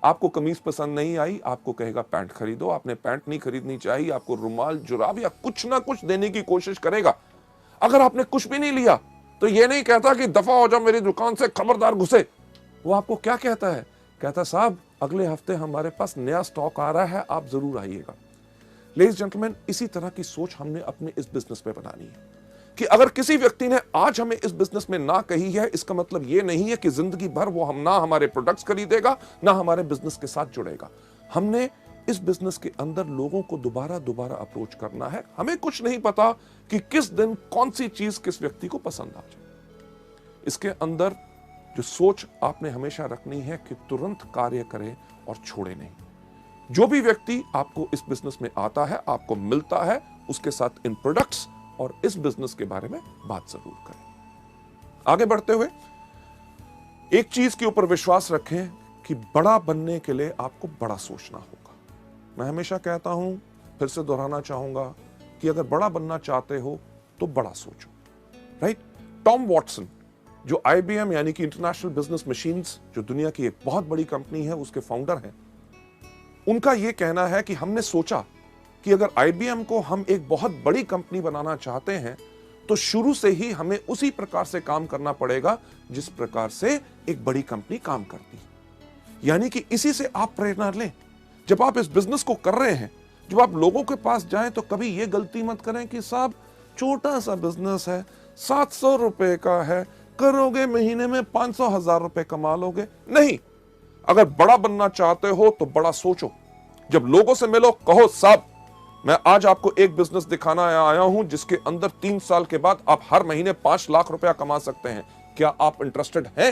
आपको कमीज पसंद नहीं आई, आपको कहेगा पैंट खरीदो। आपने पैंट नहीं खरीदनी चाहिए, आपको रुमाल, जुराब या कुछ ना कुछ देने की कोशिश करेगा। अगर आपने कुछ भी नहीं लिया तो ये नहीं कहता कि दफा हो जाओ मेरी दुकान से, खबरदार घुसे। वो आपको क्या कहता है? कहता साहब अगले हफ्ते हमारे पास नया स्टॉक आ रहा है, आप जरूर आइएगा। लेडीज जेंटलमैन, इसी तरह की सोच हमने अपने इस बिजनेस में बनानी है कि अगर किसी व्यक्ति ने आज हमें इस बिजनेस में ना कही है, इसका मतलब ये नहीं है कि जिंदगी भर वो हम ना हमारे प्रोडक्ट्स खरीदेगा ना हमारे बिजनेस के साथ जुड़ेगा। हमने इस बिजनेस के अंदर लोगों को दोबारा दोबारा अप्रोच करना है। हमें कुछ नहीं पता कि किस दिन कौन सी चीज किस व्यक्ति को पसंद आ जाए। इसके अंदर जो सोच आपने हमेशा रखनी है कि तुरंत कार्य करें और छोड़े नहीं। जो भी व्यक्ति आपको इस बिजनेस में आता है, आपको मिलता है, उसके साथ इन प्रोडक्ट्स और इस बिजनेस के बारे में बात जरूर करें। आगे बढ़ते हुए एक चीज के ऊपर विश्वास रखें कि बड़ा बनने के लिए आपको बड़ा सोचना होगा। मैं हमेशा कहता हूं, फिर से दोहराना चाहूंगा कि अगर बड़ा बनना चाहते हो तो बड़ा सोचो, राइट? टॉम वॉटसन, जो IBM यानी कि इंटरनेशनल बिजनेस मशीन्स, जो दुनिया की एक बहुत बड़ी कंपनी है, उसके फाउंडर हैं, उनका यह कहना है कि हमने सोचा कि अगर IBM को हम एक बहुत बड़ी कंपनी बनाना चाहते हैं तो शुरू से ही हमें उसी प्रकार से काम करना पड़ेगा जिस प्रकार से एक बड़ी कंपनी काम करती है। यानी कि इसी से आप प्रेरणा लें। जब आप इस बिजनेस को कर रहे हैं, जब आप लोगों के पास जाएं तो कभी यह गलती मत करें कि साहब छोटा सा बिजनेस है, 700 रुपए का है, करोगे महीने में 500,000 रुपए कमा लोगे। नहीं, अगर बड़ा बनना चाहते हो तो बड़ा सोचो। जब लोगों से मिलो, कहो साहब मैं आज आपको एक बिजनेस दिखाना आया हूं जिसके अंदर 3 साल के बाद आप हर महीने 5 लाख रुपया कमा सकते हैं, क्या आप इंटरेस्टेड हैं?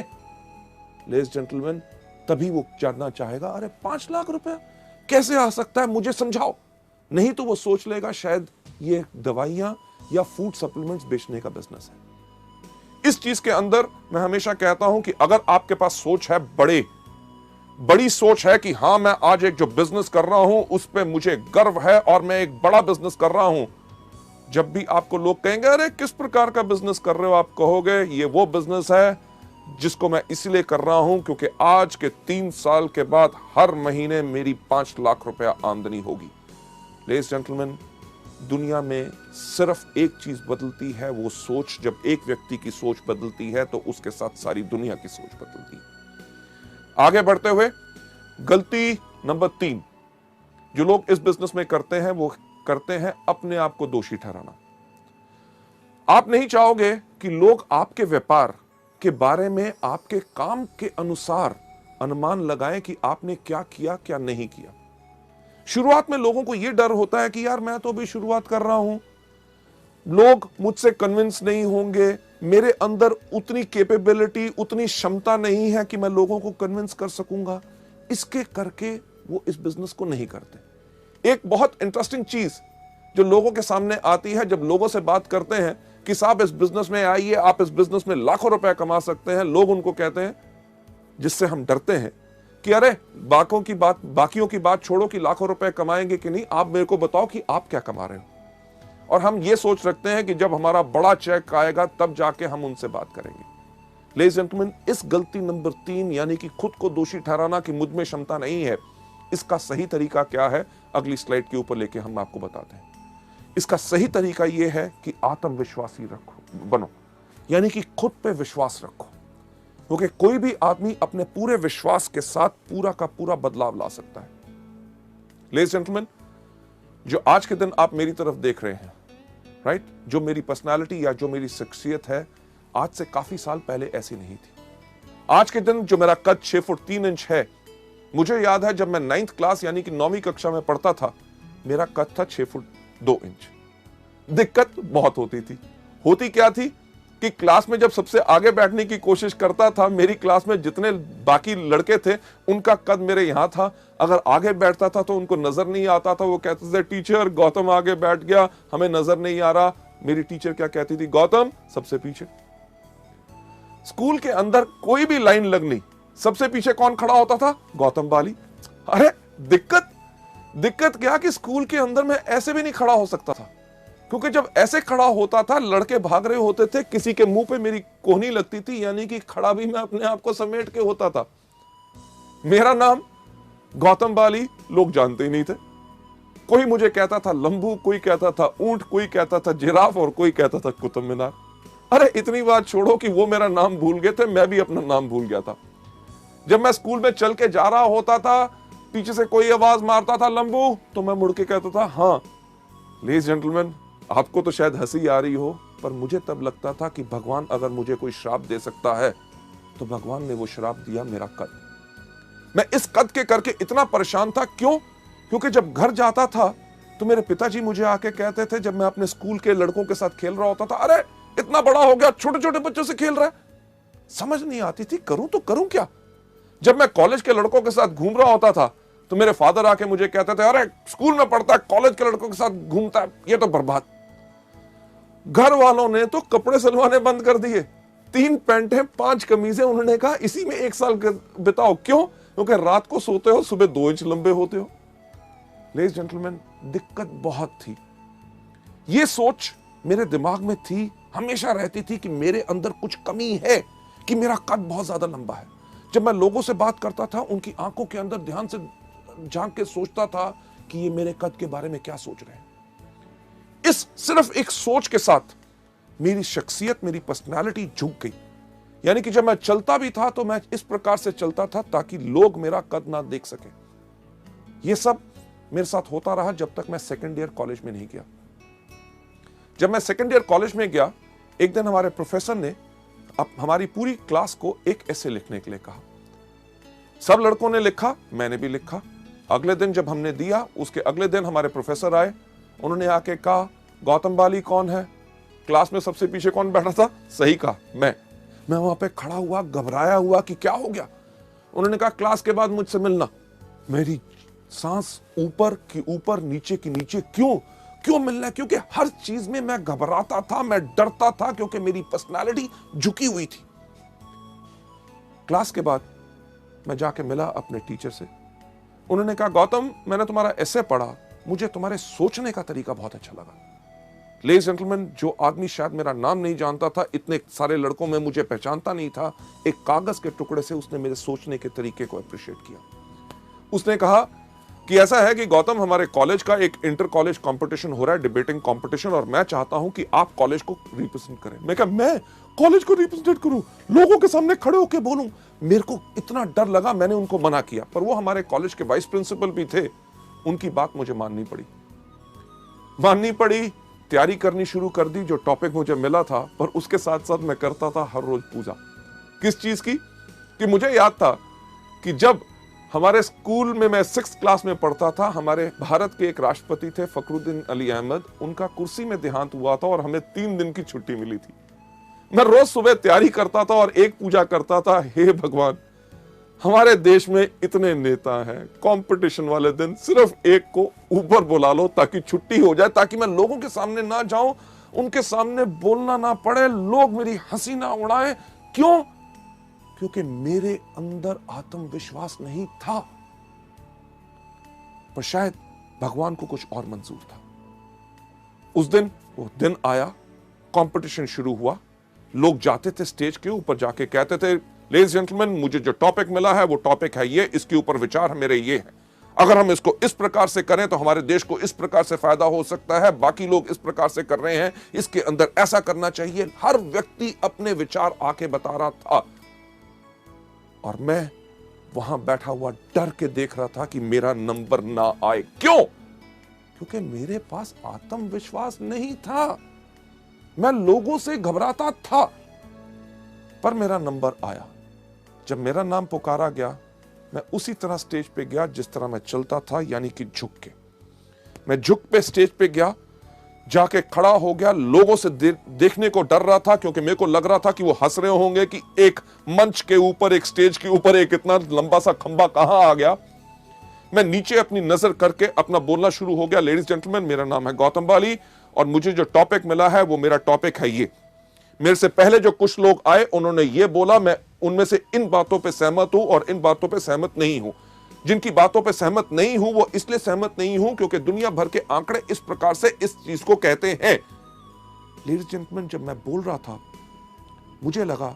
लेडीज जेंटलमैन, तभी वो जानना चाहेगा, अरे 5 लाख रुपया कैसे आ सकता है, मुझे समझाओ। नहीं तो वो सोच लेगा शायद ये दवाइयां या फूड सप्लीमेंट्स बेचने का बिजनेस है। इस चीज के अंदर मैं हमेशा कहता हूं कि अगर आपके पास सोच है, बड़ी सोच है कि हां मैं आज एक जो बिजनेस कर रहा हूं उस पे मुझे गर्व है और मैं एक बड़ा बिजनेस कर रहा हूं, जब भी आपको लोग कहेंगे अरे किस प्रकार का बिजनेस कर रहे हो, आप कहोगे ये वो बिजनेस है जिसको मैं इसलिए कर रहा हूं क्योंकि आज के 3 साल के बाद हर महीने मेरी 5 लाख रुपया आमदनी होगी। लेडीज जेंटलमैन, दुनिया में सिर्फ एक चीज बदलती है, वो सोच। जब एक व्यक्ति की सोच बदलती है तो उसके साथ सारी दुनिया की सोच बदलती है। आगे बढ़ते हुए गलती नंबर 3 जो लोग इस बिजनेस में करते हैं, वो करते हैं अपने आप को दोषी ठहराना। आप नहीं चाहोगे कि लोग आपके व्यापार के बारे में आपके काम के अनुसार अनुमान लगाएं कि आपने क्या किया क्या नहीं किया। शुरुआत में लोगों को यह डर होता है कि यार मैं तो अभी शुरुआत कर रहा हूं, लोग मुझसे कन्विंस नहीं होंगे, मेरे अंदर उतनी कैपेबिलिटी, उतनी क्षमता नहीं है कि मैं लोगों को कन्विंस कर सकूंगा। इसके करके वो इस बिजनेस को नहीं करते। एक बहुत इंटरेस्टिंग चीज जो लोगों के सामने आती है जब लोगों से बात करते हैं कि साहब इस बिजनेस में आइए, आप इस बिजनेस में लाखों रुपए कमा सकते हैं, लोग उनको कहते हैं, जिससे हम डरते हैं कि अरे बाकियों की बात छोड़ो कि लाखों रुपए कमाएंगे कि नहीं, आप मेरे को बताओ कि आप क्या कमा रहे हो। और हम ये सोच रखते हैं कि जब हमारा बड़ा चेक आएगा तब जाके हम उनसे बात करेंगे। लेडीज जेंटलमैन, इस गलती नंबर 3 यानी कि खुद को दोषी ठहराना कि मुझ में क्षमता नहीं है, इसका सही तरीका क्या है अगली स्लाइड के ऊपर लेके हम आपको बताते हैं। इसका सही तरीका यह है कि आत्मविश्वासी बनो, यानी कि खुद पे विश्वास रखो, क्योंकि कोई भी आदमी अपने पूरे विश्वास के साथ पूरा का पूरा बदलाव ला सकता है। लेडीज जेंटलमैन, जो आज के दिन आप मेरी तरफ देख रहे हैं, राइट, जो मेरी पर्सनालिटी या जो मेरी शख्सियत है, आज से काफी साल पहले ऐसी नहीं थी। आज के दिन जो मेरा कद 6 फुट 3 इंच है, मुझे याद है जब मैं 9th क्लास यानी कि 9वीं कक्षा में पढ़ता था, मेरा कद था 6 फुट 2 इंच। दिक्कत बहुत होती थी। होती क्या थी कि क्लास में जब सबसे आगे बैठने की कोशिश करता था, मेरी क्लास में जितने बाकी लड़के थे उनका कद मेरे यहां था, अगर आगे बैठता था तो उनको नजर नहीं आता था। वो कहते थे टीचर गौतम आगे बैठ गया, हमें नजर नहीं आ रहा। मेरी टीचर क्या कहती थी, गौतम सबसे पीछे। स्कूल के अंदर कोई भी लाइन लगनी, सबसे पीछे कौन खड़ा होता था, गौतम बाली। अरे दिक्कत क्या कि स्कूल के अंदर मैं ऐसे भी नहीं खड़ा हो सकता था, क्योंकि जब ऐसे खड़ा होता था लड़के भाग रहे होते थे, किसी के मुंह पे मेरी कोहनी लगती थी, यानी कि खड़ा भी मैं अपने आप को समेट के होता था। मेरा नाम गौतम बाली लोग जानते ही नहीं थे। कोई मुझे कहता था लंबू, कोई कहता था ऊंट, कोई कहता था जिराफ और कोई कहता था कुतुब मीनार। अरे इतनी बात छोड़ो कि वो मेरा नाम भूल गए थे, मैं भी अपना नाम भूल गया था। जब मैं स्कूल में चल के जा रहा होता था, पीछे से कोई आवाज मारता था लंबू, तो मैं मुड़ के कहता था हाँ। लेडीज जेंटलमैन, आपको तो शायद हंसी आ रही हो, पर मुझे तब लगता था कि भगवान अगर मुझे कोई श्राप दे सकता है तो भगवान ने वो श्राप दिया मेरा कद। मैं इस कद के करके इतना परेशान था। क्यों? क्योंकि जब घर जाता था तो मेरे पिताजी मुझे आके कहते थे, जब मैं अपने स्कूल के लड़कों के साथ खेल रहा होता था, अरे इतना बड़ा हो गया, छोटे छोटे बच्चों से खेल रहा है। समझ नहीं आती थी करूं तो करूं क्या। जब मैं कॉलेज के लड़कों के साथ घूम रहा होता था तो मेरे फादर आके मुझे कहते थे, अरे स्कूल में पढ़ता है, कॉलेज के लड़कों के साथ घूमता है, ये तो बर्बाद। घर वालों ने तो कपड़े सिलवाने बंद कर दिए। 3 पैंटें 5 कमीजें, उन्होंने कहा इसी में 1 साल बिताओ। क्यों? क्योंकि रात को सोते हो, सुबह 2 इंच लंबे होते हो। लेडीज जेंटलमैन, दिक्कत बहुत थी। ये सोच मेरे दिमाग में थी, हमेशा रहती थी कि मेरे अंदर कुछ कमी है, कि मेरा कद बहुत ज्यादा लंबा है। जब मैं लोगों से बात करता था, उनकी आंखों के अंदर ध्यान से झांक के सोचता था कि ये मेरे कद के बारे में क्या सोच रहे हैं। इस सिर्फ एक सोच के साथ मेरी शख्सियत, मेरी पर्सनालिटी झुक गई। यानी कि जब मैं चलता भी था तो मैं इस प्रकार से चलता था ताकि लोग मेरा कद ना देख सके। यह सब मेरे साथ होता रहा जब तक मैं सेकेंड ईयर कॉलेज में नहीं गया। जब मैं सेकेंड ईयर कॉलेज में गया, एक दिन हमारे प्रोफेसर ने हमारी पूरी क्लास को एक ऐसे लिखने के लिए कहा। सब लड़कों ने लिखा, मैंने भी लिखा। अगले दिन जब हमने दिया, उसके अगले दिन हमारे प्रोफेसर आए। उन्होंने आके कहा, गौतम बाली कौन है? क्लास में सबसे पीछे कौन बैठा था? सही कहा, मैं वहां पे खड़ा हुआ, घबराया हुआ कि क्या हो गया। उन्होंने कहा, क्लास के बाद मुझसे मिलना। मेरी सांस ऊपर की ऊपर, नीचे की नीचे। क्यों मिलना? क्योंकि हर चीज में मैं घबराता था, मैं डरता था, क्योंकि मेरी पर्सनालिटी झुकी हुई थी। क्लास के बाद मैं जाके मिला अपने टीचर से। उन्होंने कहा, गौतम, मैंने तुम्हारा एसे पढ़ा, मुझे तुम्हारे सोचने का तरीका बहुत अच्छा लगा। लेडीज जेंटलमैन, जो आदमी शायद मेरा नाम नहीं जानता था, इतने सारे लड़कों में मुझे पहचानता नहीं था, एक कागज के टुकड़े से उसने मेरे सोचने के तरीके को अप्रिशिएट किया। उसने कहा कि ऐसा है कि गौतम, हमारे कॉलेज का एक इंटर कॉलेज कंपटीशन हो रहा है, डिबेटिंग कंपटीशन, और मैं चाहता हूं कि आप कॉलेज को रिप्रेजेंट करें। मैं कहा, मैं कॉलेज को रिप्रेजेंट करूं, लोगों के सामने खड़े होकर बोलूं? मेरे को इतना डर लगा, मैंने उनको मना किया। पर वो हमारे कॉलेज के वाइस प्रिंसिपल भी थे, उनकी बात मुझे माननी पड़ी। तैयारी करनी शुरू कर दी, जो टॉपिक मुझे मिला था, पर उसके साथ साथ मैं करता था हर रोज पूजा। किस चीज की? कि मुझे याद था कि जब हमारे स्कूल में मैं 6th क्लास में पढ़ता था, हमारे भारत के एक राष्ट्रपति थे फखरुद्दीन अली अहमद, उनका कुर्सी में देहांत हुआ था और हमें 3 दिन की छुट्टी मिली थी। मैं रोज सुबह तैयारी करता था और एक पूजा करता था, हे भगवान, हमारे देश में इतने नेता हैं, कंपटीशन वाले दिन सिर्फ एक को ऊपर बुला लो ताकि छुट्टी हो जाए, ताकि मैं लोगों के सामने ना जाऊं, उनके सामने बोलना ना पड़े, लोग मेरी हंसी ना उड़ाएं। क्यों? क्योंकि मेरे अंदर आत्मविश्वास नहीं था। पर शायद भगवान को कुछ और मंजूर था। उस दिन वो दिन आया, कंपटीशन शुरू हुआ। लोग जाते थे स्टेज के ऊपर, जाके कहते थे, लेडीज जेंटलमैन, मुझे जो टॉपिक मिला है वो टॉपिक है ये, इसके ऊपर विचार मेरे ये है, अगर हम इसको इस प्रकार से करें तो हमारे देश को इस प्रकार से फायदा हो सकता है, बाकी लोग इस प्रकार से कर रहे हैं, इसके अंदर ऐसा करना चाहिए। हर व्यक्ति अपने विचार आके बता रहा था और मैं वहां बैठा हुआ डर के देख रहा था कि मेरा नंबर ना आए। क्यों? क्योंकि मेरे पास आत्मविश्वास नहीं था, मैं लोगों से घबराता था। पर मेरा नंबर आया। जब मेरा नाम पुकारा गया, मैं उसी तरह स्टेज पे गया जिस तरह मैं चलता था, यानी कि झुक के। मैं झुक पे स्टेज पे गया, जाके खड़ा हो गया। लोगों से देखने को डर रहा था, क्योंकि मेरे को लग रहा था कि वो हंस रहे होंगे कि एक मंच के ऊपर, एक स्टेज के ऊपर एक इतना लंबा सा खंबा कहां आ गया। मैं नीचे अपनी नजर करके अपना बोलना शुरू हो गया, लेडीज जेंटलमैन, मेरा नाम है गौतम बाली और मुझे जो टॉपिक मिला है वो मेरा टॉपिक है ये। मेरे से पहले जो कुछ लोग आए उन्होंने ये बोला, मैं उनमें से इन बातों पे सहमत हूं और इन बातों पे सहमत नहीं हूं। जिनकी बातों पे सहमत नहीं हूं वो इसलिए सहमत नहीं हूं क्योंकि दुनिया भर के आंकड़े इस प्रकार से इस चीज को कहते हैं। लेडीज जेंटलमैन, जब मैं बोल रहा था मुझे लगा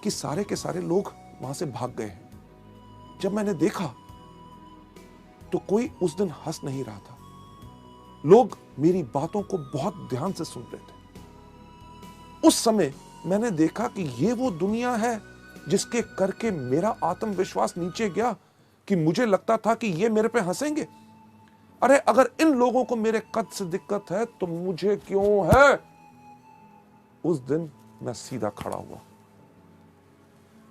कि सारे के सारे लोग वहां से भाग गए हैं। जब मैंने देखा तो कोई उस दिन हंस नहीं रहा था। लोग मेरी बातों को बहुत ध्यान से सुन रहे थे। उस समय मैंने देखा कि ये वो दुनिया है जिसके करके मेरा आत्मविश्वास नीचे गया, कि मुझे लगता था कि ये मेरे पे हंसेंगे। अरे अगर इन लोगों को मेरे कद से दिक्कत है तो मुझे क्यों है? उस दिन मैं सीधा खड़ा हुआ।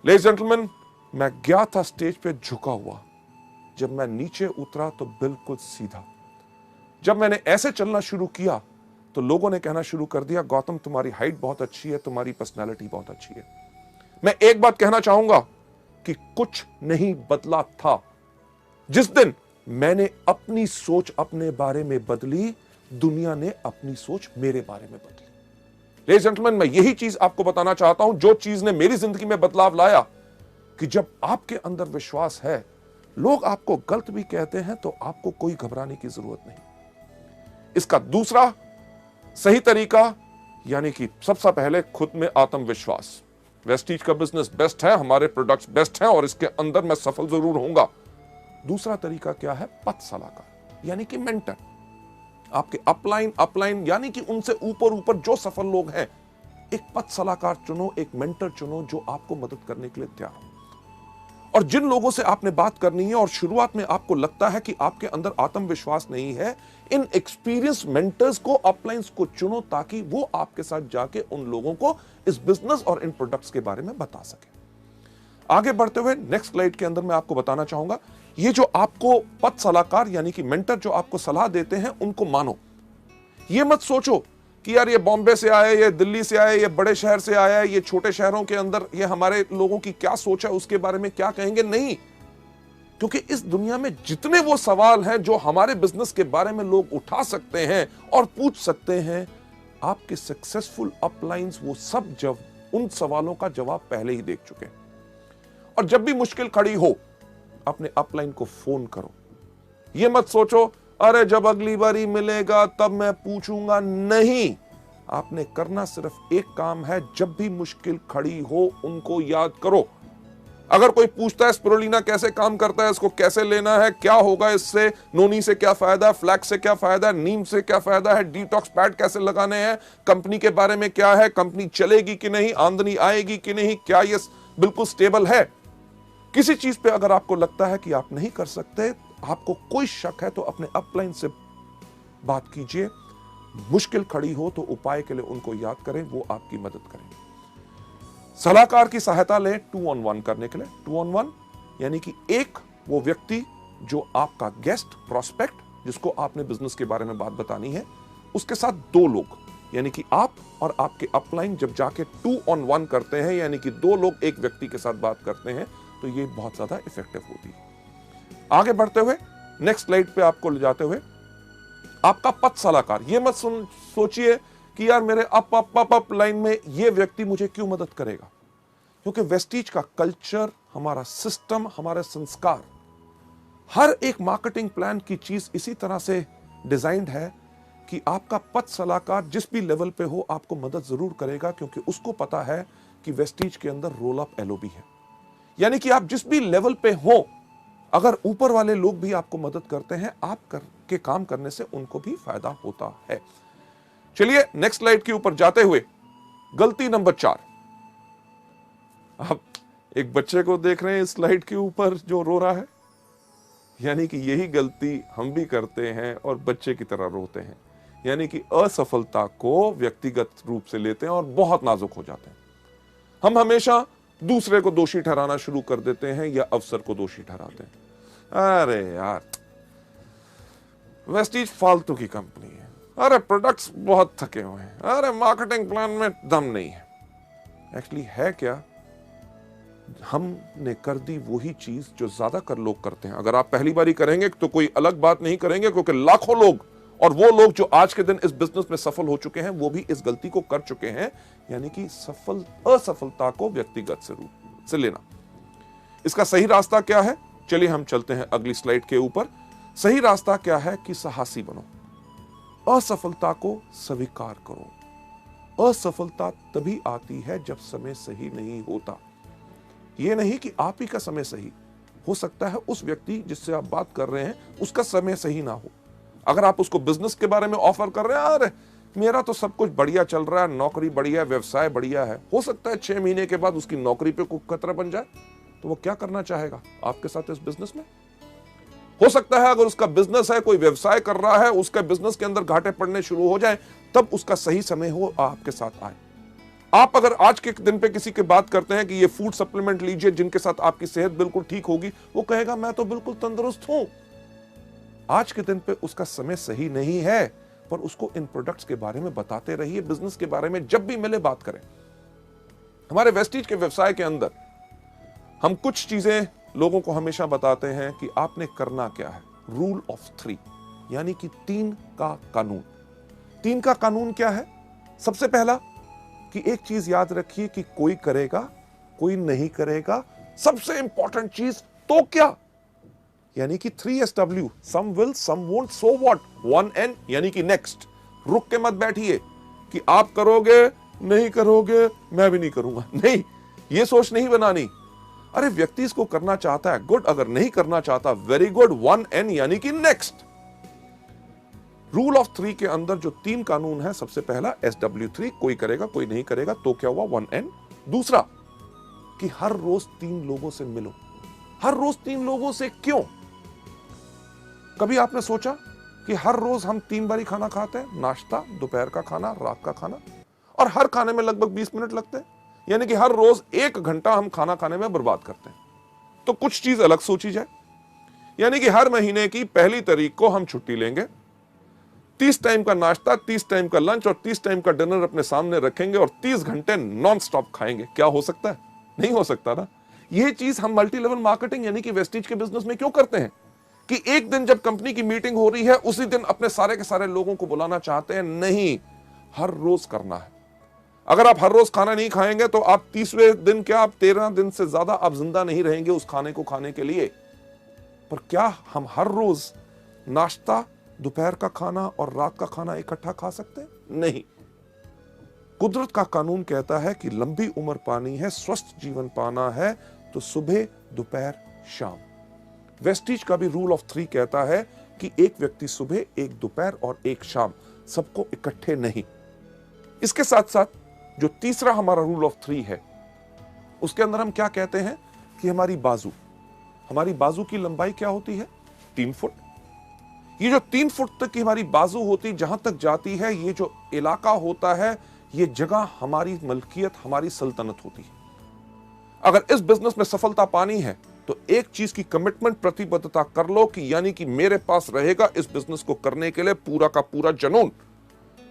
लेडीज जेंटलमैन, मैं गया था स्टेज पे झुका हुआ। जब मैं नीचे उतरा तो बिल्कुल सीधा। जब मैंने ऐसे चलना शुरू किया तो लोगों ने कहना शुरू कर दिया, गौतम तुम्हारी हाइट बहुत अच्छी है, तुम्हारी पर्सनालिटी बहुत अच्छी है। मैं एक बात कहना चाहूंगा कि कुछ नहीं बदला था। जिस दिन मैंने अपनी सोच अपने बारे में बदली, दुनिया ने अपनी सोच मेरे बारे में बदली। लेडीज एंड जेंटलमैन, मैं यही चीज आपको बताना चाहता हूं, जो चीज ने मेरी जिंदगी में बदलाव लाया, कि जब आपके अंदर विश्वास है, लोग आपको गलत भी कहते हैं तो आपको कोई घबराने की जरूरत नहीं। इसका दूसरा सही तरीका, यानी कि सबसे पहले खुद में आत्मविश्वास। वेस्टीज का बिजनेस बेस्ट है, हमारे प्रोडक्ट्स बेस्ट हैं और इसके अंदर मैं सफल जरूर होऊंगा। दूसरा तरीका क्या है? पथ सलाहकार, यानी कि मेंटर। आपके अपलाइन यानी कि उनसे ऊपर जो सफल लोग हैं, एक पथ सलाहकार चुनो, एक मेंटर चुनो जो आपको मदद करने के लिए तैयार हो। और जिन लोगों से आपने बात करनी है और शुरुआत में आपको लगता है कि आपके अंदर आत्मविश्वास नहीं है, इन एक्सपीरियंस मेंटर्स को, अपलाइंस को चुनो, ताकि वो आपके साथ जाके उन लोगों को इस बिजनेस और इन प्रोडक्ट्स के बारे में बता सके। आगे बढ़ते हुए नेक्स्ट स्लाइड के अंदर मैं आपको बताना चाहूंगा, ये जो आपको पथ सलाहकार यानी कि मेंटर जो आपको सलाह देते हैं, उनको मानो। ये मत सोचो कि यार ये बॉम्बे से आए, ये दिल्ली से आए, ये बड़े शहर से आया है, ये छोटे शहरों के अंदर ये हमारे लोगों की क्या सोच है, उसके बारे में क्या कहेंगे। नहीं, क्योंकि इस दुनिया में जितने वो सवाल हैं जो हमारे बिजनेस के बारे में लोग उठा सकते हैं और पूछ सकते हैं, आपके सक्सेसफुल अपलाइंस वो सब जब उन सवालों का जवाब पहले ही देख चुके हैं। और जब भी मुश्किल खड़ी हो, अपने अपलाइन को फोन करो। ये मत सोचो अरे जब अगली बारी मिलेगा तब मैं पूछूंगा। नहीं, आपने करना सिर्फ एक काम है, जब भी मुश्किल खड़ी हो उनको याद करो। अगर कोई पूछता है स्पिरुलिना कैसे काम करता है, इसको कैसे लेना है, क्या होगा इससे, नोनी से क्या फायदा है, फ्लैक्स से क्या फायदा है, नीम से क्या फायदा है, डिटॉक्स पैड कैसे लगाने हैं, कंपनी के बारे में क्या है, कंपनी चलेगी कि नहीं, आमदनी आएगी कि नहीं, क्या ये बिल्कुल स्टेबल है, किसी चीज पे अगर आपको लगता है कि आप नहीं कर सकते, आपको कोई शक है, तो अपने अपलाइन से बात कीजिए। मुश्किल खड़ी हो तो उपाय के लिए उनको याद करें, वो आपकी मदद करेंगे। सलाहकार की सहायता लें 2-on-1 करने के लिए। 2-on-1 यानी कि एक वो व्यक्ति जो आपका गेस्ट प्रोस्पेक्ट, जिसको आपने बिजनेस के बारे में बात बतानी है, उसके साथ 2 लोग, यानी कि आप और आपके अपलाइन जब जाके 2-on-1 करते हैं, यानी कि 2 लोग एक व्यक्ति के साथ बात करते हैं, तो ये बहुत ज्यादा इफेक्टिव होती है। आगे बढ़ते हुए नेक्स्ट स्लाइड पे आपको ले जाते हुए, आपका पथ सलाहकार। ये मत सोचिए कि यार मेरे अप लाइन में ये व्यक्ति मुझे क्यों मदद करेगा, क्योंकि वेस्टीज का कल्चर, हमारा सिस्टम, हमारे संस्कार, हर एक मार्केटिंग प्लान की चीज इसी तरह से डिजाइंड है कि आपका पथ सलाहकार जिस भी लेवल पे हो आपको मदद जरूर करेगा, क्योंकि उसको पता है कि वेस्टीज के अंदर रोल अप एलओबी है। यानी कि आप जिस भी लेवल पे हो, अगर ऊपर वाले लोग भी आपको मदद करते हैं, आप के काम करने से उनको भी फायदा होता है। चलिए नेक्स्ट स्लाइड के ऊपर जाते हुए, गलती नंबर 4। आप एक बच्चे को देख रहे हैं इस स्लाइड के ऊपर जो रो रहा है, यानी कि यही गलती हम भी करते हैं और बच्चे की तरह रोते हैं, यानी कि असफलता को व्यक्तिगत रूप से लेते हैं और बहुत नाजुक हो जाते हैं। हम हमेशा दूसरे को दोषी ठहराना शुरू कर देते हैं या अफसर को दोषी ठहराते हैं। अरे यार वेस्टीज फालतू की कंपनी है, अरे प्रोडक्ट्स बहुत थके हुए हैं, अरे मार्केटिंग प्लान में दम नहीं है। एक्चुअली है क्या, हमने कर दी वही चीज जो ज्यादातर लोग करते हैं। अगर आप पहली बारी करेंगे तो कोई अलग बात नहीं करेंगे, क्योंकि लाखों लोग, और वो लोग जो आज के दिन इस बिजनेस में सफल हो चुके हैं, वो भी इस गलती को कर चुके हैं, यानी कि असफलता को व्यक्तिगत रूप से लेना। इसका सही रास्ता क्या है? चलिए हम चलते हैं अगली स्लाइड के ऊपर। सही रास्ता क्या है कि साहसी बनो, असफलता को स्वीकार करो। असफलता तभी आती है जब समय सही नहीं होता। यह नहीं कि आप ही का समय सही हो सकता है, उस व्यक्ति जिससे आप बात कर रहे हैं उसका समय सही ना हो। अगर आप उसको बिजनेस के बारे में ऑफर कर रहे हैं, अरे मेरा तो सब कुछ बढ़िया चल रहा है, नौकरी बढ़िया, व्यवसाय बढ़िया है, हो सकता है 6 महीने के बाद उसकी नौकरी पे कोई खतरा बन जाए, तो वो क्या करना चाहेगा आपके साथ इस बिजनेस में? हो सकता है अगर उसका बिजनेस है, कोई व्यवसाय कर रहा है, उसका बिजनेस के अंदर घाटे पड़ने शुरू हो जाए, तब उसका सही समय हो आपके साथ आए। आप अगर आज के दिन पे किसी की बात करते हैं कि ये फूड सप्लीमेंट लीजिए जिनके साथ आपकी सेहत बिल्कुल ठीक होगी, वो कहेगा मैं तो बिल्कुल तंदुरुस्त हूं। आज के दिन पे उसका समय सही नहीं है, पर उसको इन प्रोडक्ट्स के बारे में बताते रहिए, बिजनेस के बारे में जब भी मिले बात करें। हमारे वेस्टीज के व्यवसाय के अंदर हम कुछ चीजें लोगों को हमेशा बताते हैं कि आपने करना क्या है। रूल ऑफ 3, यानी कि 3 का कानून। 3 का कानून क्या है? सबसे पहला कि एक चीज याद रखिए कि कोई करेगा, कोई नहीं करेगा। सबसे इंपॉर्टेंट चीज तो क्या, यानी कि 3SW, some will some won't, so what, 1N यानी कि नेक्स्ट। रुक के मत बैठिए कि आप करोगे, नहीं करोगे, मैं भी नहीं करूंगा। नहीं, ये सोच नहीं बनानी। अरे व्यक्ति इसको करना चाहता है, गुड। अगर नहीं करना चाहता, वेरी गुड, 1N यानी कि नेक्स्ट। रूल ऑफ 3 के अंदर जो 3 कानून है, सबसे पहला SW3, कोई करेगा, कोई नहीं करेगा, तो क्या हुआ, 1N। दूसरा कि हर रोज 3 लोगों से मिलो। हर रोज 3 लोगों से क्यों? कभी आपने सोचा कि हर रोज हम 3 बारी खाना खाते हैं, नाश्ता, दोपहर का खाना, रात का खाना, और हर खाने में लगभग 20 मिनट लगते हैं, यानी कि हर रोज 1 घंटा हम खाना खाने में बर्बाद करते हैं। तो कुछ चीज अलग सोची जाए, यानी कि हर महीने की पहली तारीख को हम छुट्टी लेंगे, 30 टाइम का नाश्ता, 30 टाइम का लंच और 30 टाइम का डिनर अपने सामने रखेंगे और 30 घंटे नॉन स्टॉप खाएंगे। क्या हो सकता है? नहीं हो सकता ना। यह चीज हम मल्टी लेवल मार्केटिंग यानी कि वेस्टीज के बिजनेस में क्यों करते हैं कि एक दिन जब कंपनी की मीटिंग हो रही है, उसी दिन अपने सारे के सारे लोगों को बुलाना चाहते हैं? नहीं, हर रोज करना है। अगर आप हर रोज खाना नहीं खाएंगे तो आप 30वें दिन क्या, आप 13 दिन से ज्यादा आप जिंदा नहीं रहेंगे उस खाने को खाने के लिए। पर क्या हम हर रोज नाश्ता, दोपहर का खाना और रात का खाना इकट्ठा खा सकते हैं? नहीं। कुदरत का कानून कहता है कि लंबी उम्र पानी है, स्वस्थ जीवन पाना है, तो सुबह, दोपहर, शाम। वेस्टीज का भी रूल ऑफ 3 कहता है कि एक व्यक्ति सुबह, एक दोपहर और एक शाम, सबको इकट्ठे नहीं। इसके साथ साथ जो तीसरा हमारा रूल ऑफ 3 है, उसके अंदर हम क्या कहते हैं कि हमारी बाजू की लंबाई क्या होती है? 3 फुट। ये जो 3 फुट तक की हमारी बाजू होती, जहां तक जाती है, ये जो इलाका होता है, ये जगह हमारी मलकियत, हमारी सल्तनत होती है। अगर इस बिजनेस में सफलता पानी है तो एक चीज की कमिटमेंट, प्रतिबद्धता कर लो कि यानी कि मेरे पास रहेगा इस बिजनेस को करने के लिए पूरा का पूरा जुनून।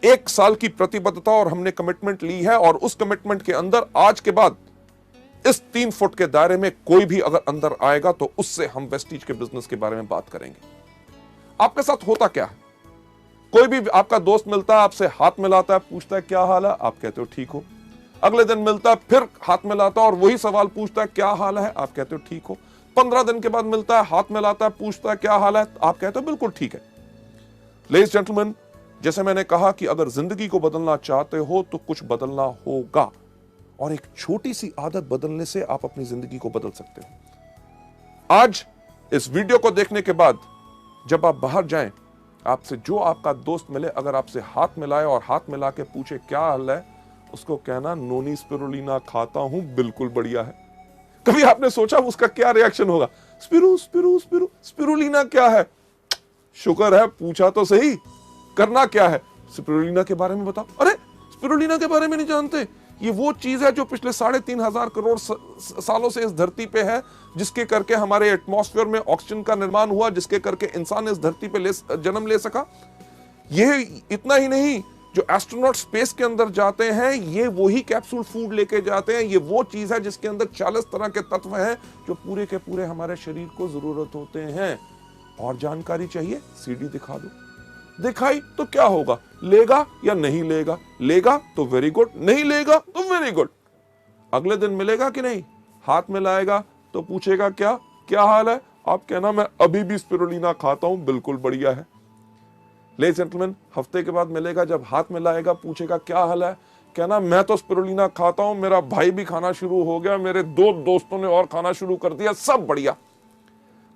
1 साल की प्रतिबद्धता और हमने कमिटमेंट ली है, और उस कमिटमेंट के अंदर आज के बाद इस 3 फुट के दायरे में कोई भी अगर अंदर आएगा तो उससे हम वेस्टीज के बिजनेस के बारे में बात करेंगे। आपके साथ होता क्या है? कोई भी आपका दोस्त मिलता है, आपसे हाथ मिलाता है, पूछता है क्या हाल है, आप कहते हो ठीक हो। अगले दिन मिलता है, फिर हाथ मिलाता है और वही सवाल पूछता है क्या हाल है, आप कहते हो ठीक हो। 15 दिन के बाद मिलता है, हाथ मिलाता है, पूछता है क्या हाल है, आप कहते हो बिल्कुल ठीक है। लेडीज जेंटलमैन, जैसे मैंने कहा कि अगर जिंदगी को बदलना चाहते हो तो कुछ बदलना होगा, और एक छोटी सी आदत बदलने से आप अपनी जिंदगी को बदल सकते हो। आज इस वीडियो को देखने के बाद जब आप बाहर जाएं, आपसे जो आपका दोस्त मिले, अगर आपसे हाथ मिलाए और हाथ मिला के पूछे क्या हाल है, उसको कहना नोनी स्पिरुलिना खाता हूं, बिल्कुल बढ़िया है। कभी आपने सोचा उसका क्या रिएक्शन होगा? स्पिरू स्पिरू स्पिरू स्पिरुलिना क्या है? शुक्र है पूछा तो सही, करना क्या है? स्पिरुलिना के बारे में बताओ। अरे स्पिरुलिना के बारे में नहीं जानते? ये वो चीज है जो पिछले 3.5 करोड़ सालों से इस धरती पे है, जिसके करके हमारे एटमॉस्फेयर में ऑक्सीजन का निर्माण हुआ, जिसके करके इंसान इस धरती पे जन्म ले सका। ये इतना ही नहीं, जो एस्ट्रोनॉट स्पेस के अंदर जाते हैं, ये वही कैप्सूल फूड लेके जाते हैं। ये वो चीज है जिसके अंदर 40 तरह के तत्व हैं जो पूरे के पूरे हमारे शरीर को जरूरत होते हैं। और जानकारी चाहिए? सीडी दिखा दो। दिखाई तो क्या होगा? लेगा या नहीं लेगा? लेगा तो वेरी गुड, नहीं लेगा तो वेरी गुड। अगले दिन मिलेगा कि नहीं? हाथ मिलाएगा तो पूछेगा क्या क्या हाल है, आप कहना मैं अभी भी स्पिरुलिना खाता हूं, बिल्कुल बढ़िया है। लेडीज जेंटलमैन, हफ्ते के बाद मिलेगा, जब हाथ मिलाएगा पूछेगा क्या हाल है, कहना मैं तो स्पिरुलिना खाता हूं, मेरा भाई भी खाना शुरू हो गया, मेरे 2 दोस्तों ने और खाना शुरू कर दिया, सब बढ़िया।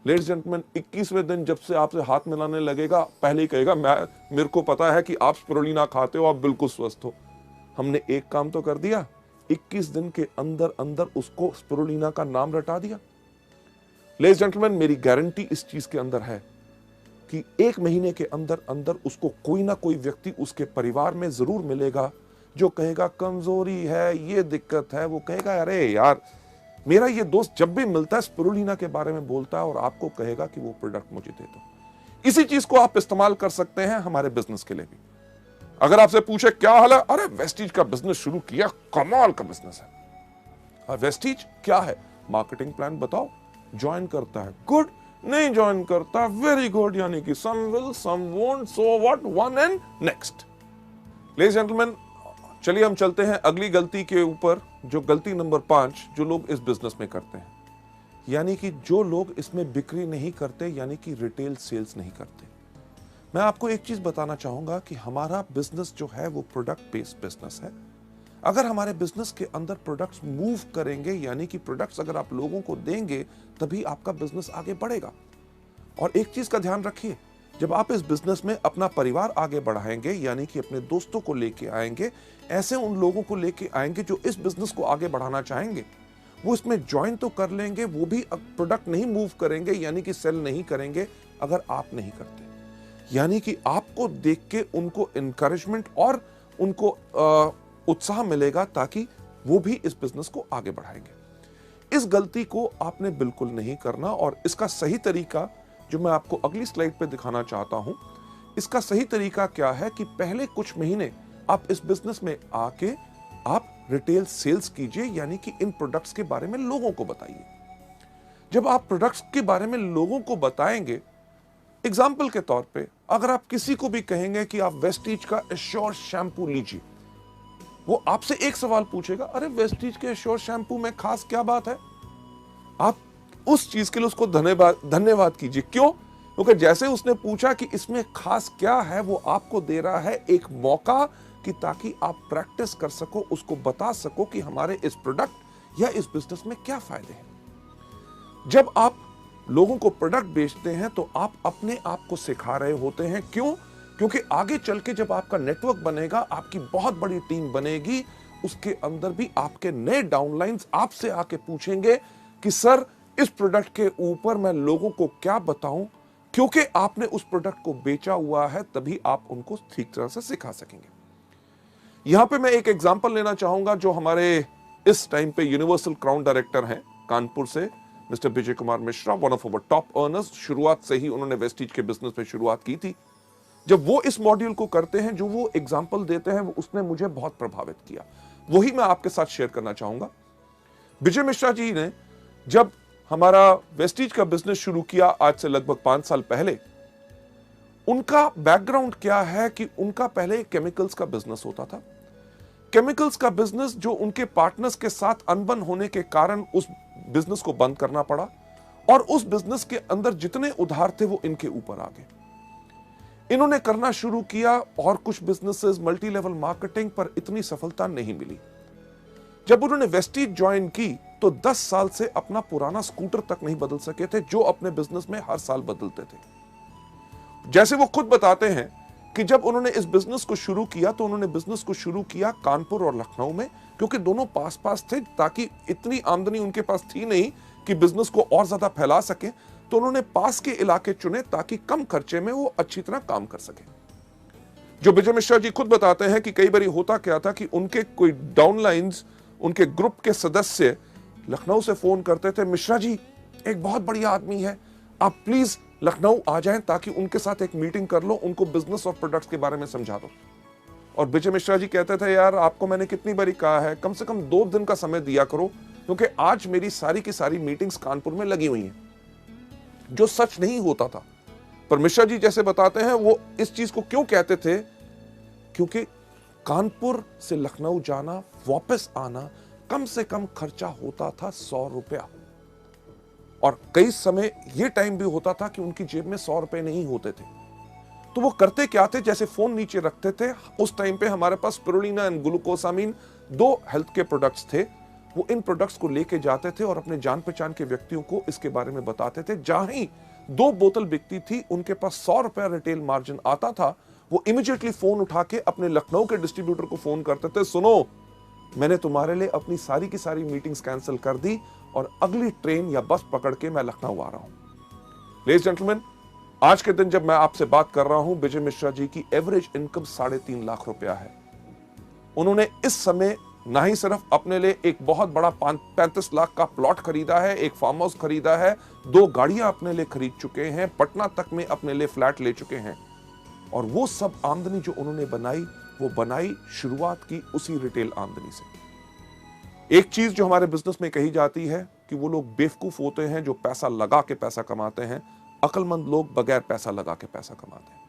लेडीज जेंटलमैन, 21वें दिन जब से आपसे हाथ मिलाने लगेगा, पहले ही कहेगा मेरे को पता है कि आप स्पिरुलिना खाते हो, आप बिल्कुल स्वस्थ हो। हमने एक काम तो कर दिया, 21 दिन के अंदर अंदर उसको स्पिरुलिना का नाम रटा दिया। लेडीज जेंटलमैन, मेरी गारंटी इस चीज के अंदर है कि 1 महीने के अंदर अंदर उसको कोई ना कोई व्यक्ति उसके परिवार में जरूर मिलेगा जो कहेगा कमजोरी है, ये दिक्कत है। वो कहेगा अरे यार, मेरा ये दोस्त जब भी मिलता है स्पिरुलिना के बारे में बोलता है, और आपको कहेगा कि वो प्रोडक्ट मुझे दे दो। इसी चीज को आप इस्तेमाल कर सकते हैं हमारे बिजनेस के लिए भी। अगर आपसे पूछे क्या हाल है, अरे वेस्टीज का बिजनेस शुरू किया, कमाल का बिजनेस है। वेस्टीज क्या है? मार्केटिंग प्लान बताओ, ज्वाइन करता है, गुड। नहीं ज्वाइन करता, वेरी गुड, यानी कि some will some won't, so what, one and next. Ladies gentleman, चलिए हम चलते हैं अगली गलती के ऊपर, जो गलती नंबर 5 जो लोग इस बिजनेस में करते हैं, यानी कि जो लोग इसमें बिक्री नहीं करते, यानी कि रिटेल सेल्स नहीं करते। मैं आपको एक चीज बताना चाहूंगा कि हमारा बिजनेस जो है वो प्रोडक्ट बेस्ड बिजनेस है। अगर हमारे बिजनेस के अंदर प्रोडक्ट्स मूव करेंगे, यानी कि प्रोडक्ट्स अगर आप लोगों को देंगे, तभी आपका बिजनेस आगे बढ़ेगा। और एक चीज का ध्यान रखिए, जब आप इस बिजनेस में अपना परिवार आगे बढ़ाएंगे, यानी कि अपने दोस्तों को लेके आएंगे, ऐसे उन लोगों को लेके आएंगे जो इस बिजनेस को आगे बढ़ाना चाहेंगे, वो इसमें ज्वाइन तो कर लेंगे, वो भी प्रोडक्ट नहीं मूव करेंगे, यानी कि सेल नहीं करेंगे अगर आप नहीं करते। यानी कि आपको देख के उनको इनकरेजमेंट और उनको उत्साह मिलेगा, ताकि वो भी इस बिजनेस को आगे बढ़ाएंगे। इस गलती को आपने बिल्कुल नहीं करना, और इसका सही तरीका जो मैं आपको अगली स्लाइड पे दिखाना चाहता हूं, इसका सही तरीका क्या है कि पहले कुछ महीने आप इस बिजनेस में आके आप रिटेल सेल्स कीजिए, यानी कि इन प्रोडक्ट्स के बारे में लोगों को बताइए। जब आप प्रोडक्ट्स के बारे में लोगों को बताएंगे, एग्जाम्पल के तौर पे अगर आप किसी को भी कहेंगे कि आप वेस्टीज का एश्योर शैम्पू लीजिए, वो आपसे एक सवाल पूछेगा, अरे वेस्टीज के एश्योर शैम्पू में खास क्या बात है? आप उस चीज के लिए उसको धन्यवाद कीजिए। क्यों? क्योंकि जैसे उसने पूछा कि इसमें खास क्या है, वो आपको दे रहा है एक मौका कि ताकि आप प्रैक्टिस कर सको, उसको बता सको कि हमारे इस प्रोडक्ट या इस बिजनेस में क्या फायदे हैं। जब आप लोगों को प्रोडक्ट बेचते हैं तो आप अपने आप को सिखा रहे होते हैं। क्यों? क्योंकि आगे चल के जब आपका नेटवर्क बनेगा, आपकी बहुत बड़ी टीम बनेगी, उसके अंदर भी आपके नए डाउनलाइंस आपसे आके पूछेंगे कि सर इस प्रोडक्ट के ऊपर मैं लोगों को क्या बताऊं, क्योंकि आपने उस प्रोडक्ट को बेचा हुआ है, तभी आप उनको ठीक तरह से सिखा सकेंगे। यहां पे मैं एक एग्जांपल लेना चाहूंगा, जो हमारे इस टाइम पे यूनिवर्सल क्राउन डायरेक्टर हैं कानपुर से, mister Vijay Kumar Mishra, one of our top earners. शुरुआत से ही उन्होंने वेस्टीज के बिजनेस में शुरुआत की थी। जब वो इस मॉड्यूल को करते हैं, जो वो एग्जाम्पल देते हैं, उसने मुझे बहुत प्रभावित किया। वही मैं आपके साथ शेयर करना चाहूंगा। विजय मिश्रा जी ने जब हमारा वेस्टीज का बिजनेस शुरू किया, आज से लगभग 5 साल पहले, उनका बैकग्राउंड क्या है कि उनका पहले केमिकल्स का बिजनेस होता था। केमिकल्स का बिजनेस जो उनके पार्टनर्स के साथ अनबन होने के कारण उस बिजनेस को बंद करना पड़ा, और उस बिजनेस के अंदर जितने उधार थे वो इनके ऊपर आ गए। इन्होंने करना शुरू किया, और कुछ बिजनेसेस, मल्टी लेवल मार्केटिंग, पर इतनी सफलता नहीं मिली। जब उन्होंने वेस्टीज ज्वाइन की तो 10 साल से अपना पुराना स्कूटर तक नहीं बदल सके थे, जो अपने बिजनेस में हर साल बदलते थे। जैसे वो खुद बताते हैं कि जब उन्होंने इस बिजनेस को शुरू किया, तो उन्होंने बिजनेस को शुरू किया कानपुर और लखनऊ में, क्योंकि दोनों पास पास थे, ताकि इतनी आमदनी उनके पास थी नहीं कि बिजनेस को और ज्यादा फैला सके। तो उन्होंने पास के इलाके चुने ताकि कम खर्चे में वो अच्छी तरह काम कर सके। जो विजय मिश्रा जी खुद बताते हैं कि कई बार होता क्या था कि उनके कोई डाउनलाइंस, उनके ग्रुप के सदस्य लखनऊ से फोन करते थे, मिश्रा जी एक बहुत बढ़िया आदमी है, आप प्लीज लखनऊ आ जाएं ताकि उनके साथ एक मीटिंग कर लो, उनको बिजनेस और प्रोडक्ट्स के बारे में समझा दो। और विजय मिश्रा जी कहते थे, यार आपको मैंने कितनी बारी कहा है, कम से कम 2 दिन का समय दिया करो, क्योंकि आज मेरी सारी की सारी मीटिंग्स कानपुर में लगी हुई हैं। जो सच नहीं होता था, पर मिश्रा जी जैसे बताते हैं, वो इस चीज को क्यों कहते थे, क्योंकि कानपुर से लखनऊ जाना, वापस आना, कम से कम खर्चा होता था 100 रुपया, और कई समय यह टाइम भी होता था कि उनकी जेब में 100 रुपए नहीं होते थे। तो वो करते क्या थे, जैसे फोन नीचे रखते थे, उस टाइम पे हमारे पास स्पिरुलिना एंड ग्लूकोसामीन 2 हेल्थ के प्रोडक्ट्स थे, वो इन प्रोडक्ट्स को लेके जाते थे और अपने जान पहचान के व्यक्तियों को इसके बारे में बताते थे। जहां ही 2 बोतल बिकती थी, उनके पास 100 रुपया रिटेल मार्जिन आता था, वो इमीडिएटली फोन उठा के अपने लखनऊ के डिस्ट्रीब्यूटर को फोन करते थे, सुनो मैंने तुम्हारे लिए अपनी सारी की सारी मीटिंग्स कैंसिल कर दी और अगली ट्रेन या बस पकड़ के मैं लखनऊ आ रहा हूं। लेडीज जेंटलमैन, आज के दिन जब मैं आपसे बात कर रहा हूं, विजय मिश्रा जी की एवरेज इनकम 3.5 लाख रुपया है। उन्होंने इस समय ना ही सिर्फ अपने लिए एक बहुत बड़ा 35 लाख का प्लॉट खरीदा है, एक फार्म हाउस खरीदा है, 2 गाड़ियां अपने लिए खरीद चुके हैं, पटना तक में अपने लिए फ्लैट ले चुके हैं, और वो सब आमदनी जो उन्होंने बनाई, वो बनाई शुरुआत की उसी रिटेल आमदनी से। एक चीज जो हमारे बिजनेस में कही जाती है, कि वो लोग बेवकूफ होते हैं जो पैसा लगा के पैसा कमाते हैं, अक्लमंद लोग बगैर पैसा लगा के पैसा कमाते हैं।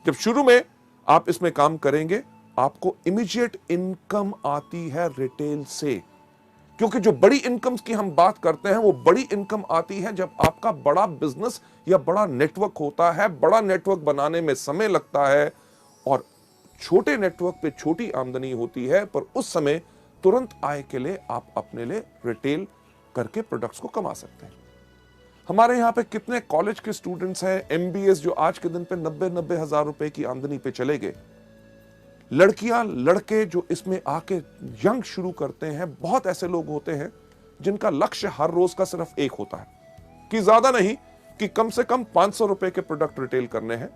जब शुरू में आप इसमें काम करेंगे, आपको इमीडिएट इनकम आती है रिटेल से, क्योंकि जो बड़ी इनकम की हम बात करते हैं वो बड़ी इनकम आती है जब आपका बड़ा बिजनेस या बड़ा नेटवर्क होता है। बड़ा नेटवर्क बनाने में समय लगता है और छोटे नेटवर्क पे छोटी आमदनी होती है, पर उस समय तुरंत आय के लिए आप अपने लिए रिटेल करके प्रोडक्ट्स को कमा सकते हैं। हमारे यहाँ पे कितने कॉलेज के स्टूडेंट्स हैं, एमबीएस, जो आज के दिन पे 90-90 हजार रुपए की आमदनी पे चले गए। लड़कियां लड़के जो इसमें आके यंग शुरू करते हैं, बहुत ऐसे लोग होते हैं जिनका लक्ष्य हर रोज का सिर्फ एक होता है कि ज्यादा नहीं, कि कम से कम 500 रुपए के प्रोडक्ट रिटेल करने हैं।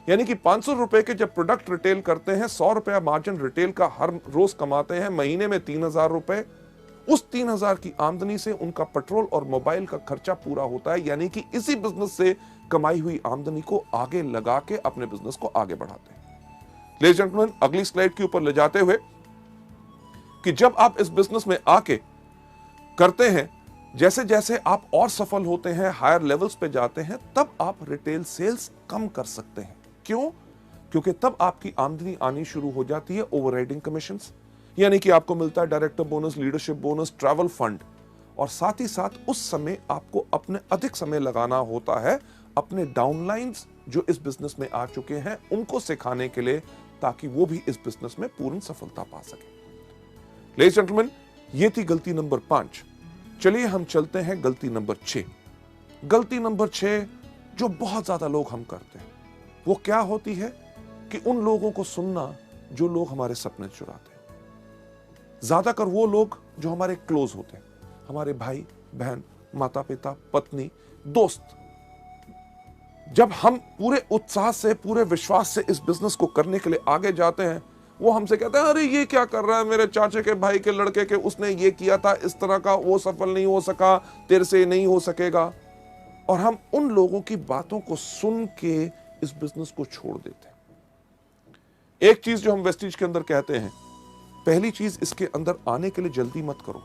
यानी कि 500 रुपए के जब प्रोडक्ट रिटेल करते हैं, 100 रुपया मार्जिन रिटेल का हर रोज कमाते हैं, महीने में 3000 रुपए। उस 3000 की आमदनी से उनका पेट्रोल और मोबाइल का खर्चा पूरा होता है। यानी कि इसी बिजनेस से कमाई हुई आमदनी को आगे लगा के अपने बिजनेस को आगे बढ़ाते हैं। लेडीज एंड जेंटलमैन, अगली स्लाइड के ऊपर ले जाते हुए कि जब आप इस बिजनेस में आके करते हैं, जैसे जैसे आप और सफल होते हैं, हायर लेवल्स पे जाते हैं, तब आप रिटेल सेल्स कम कर सकते हैं। क्यों? क्योंकि तब आपकी आमदनी आनी शुरू हो जाती है ओवरराइडिंग कमीशंस, यानी कि आपको मिलता है director bonus, leadership bonus, travel fund, और साथ ही साथ उस समय आपको अपने अधिक समय लगाना होता है अपने डाउनलाइंस जो इस बिजनेस में आ चुके हैं उनको सिखाने के लिए, ताकि वो भी इस बिजनेस में पूर्ण सफलता पा सके। लेडीज एंड जेंटलमैन, ये थी गलती नंबर 5। चलिए हम चलते हैं गलती नंबर 6। गलती नंबर 6 जो बहुत ज्यादा लोग हम करते हैं वो क्या होती है कि उन लोगों को सुनना जो लोग हमारे सपने चुराते हैं। ज्यादातर वो लोग जो हमारे क्लोज होते हैं, हमारे भाई बहन, माता पिता, पत्नी, दोस्त। जब हम पूरे उत्साह से, पूरे विश्वास से इस बिजनेस को करने के लिए आगे जाते हैं, वो हमसे कहते हैं, अरे ये क्या कर रहा है, मेरे चाचे के भाई के लड़के के उसने ये किया था इस तरह का, वो सफल नहीं हो सका, तेरे से नहीं हो सकेगा। और हम उन लोगों की बातों को सुन के इस बिजनेस को छोड़ देते हैं। एक चीज जो हम वेस्टीज के अंदर कहते हैं, पहली चीज, इसके अंदर आने के लिए जल्दी मत करो।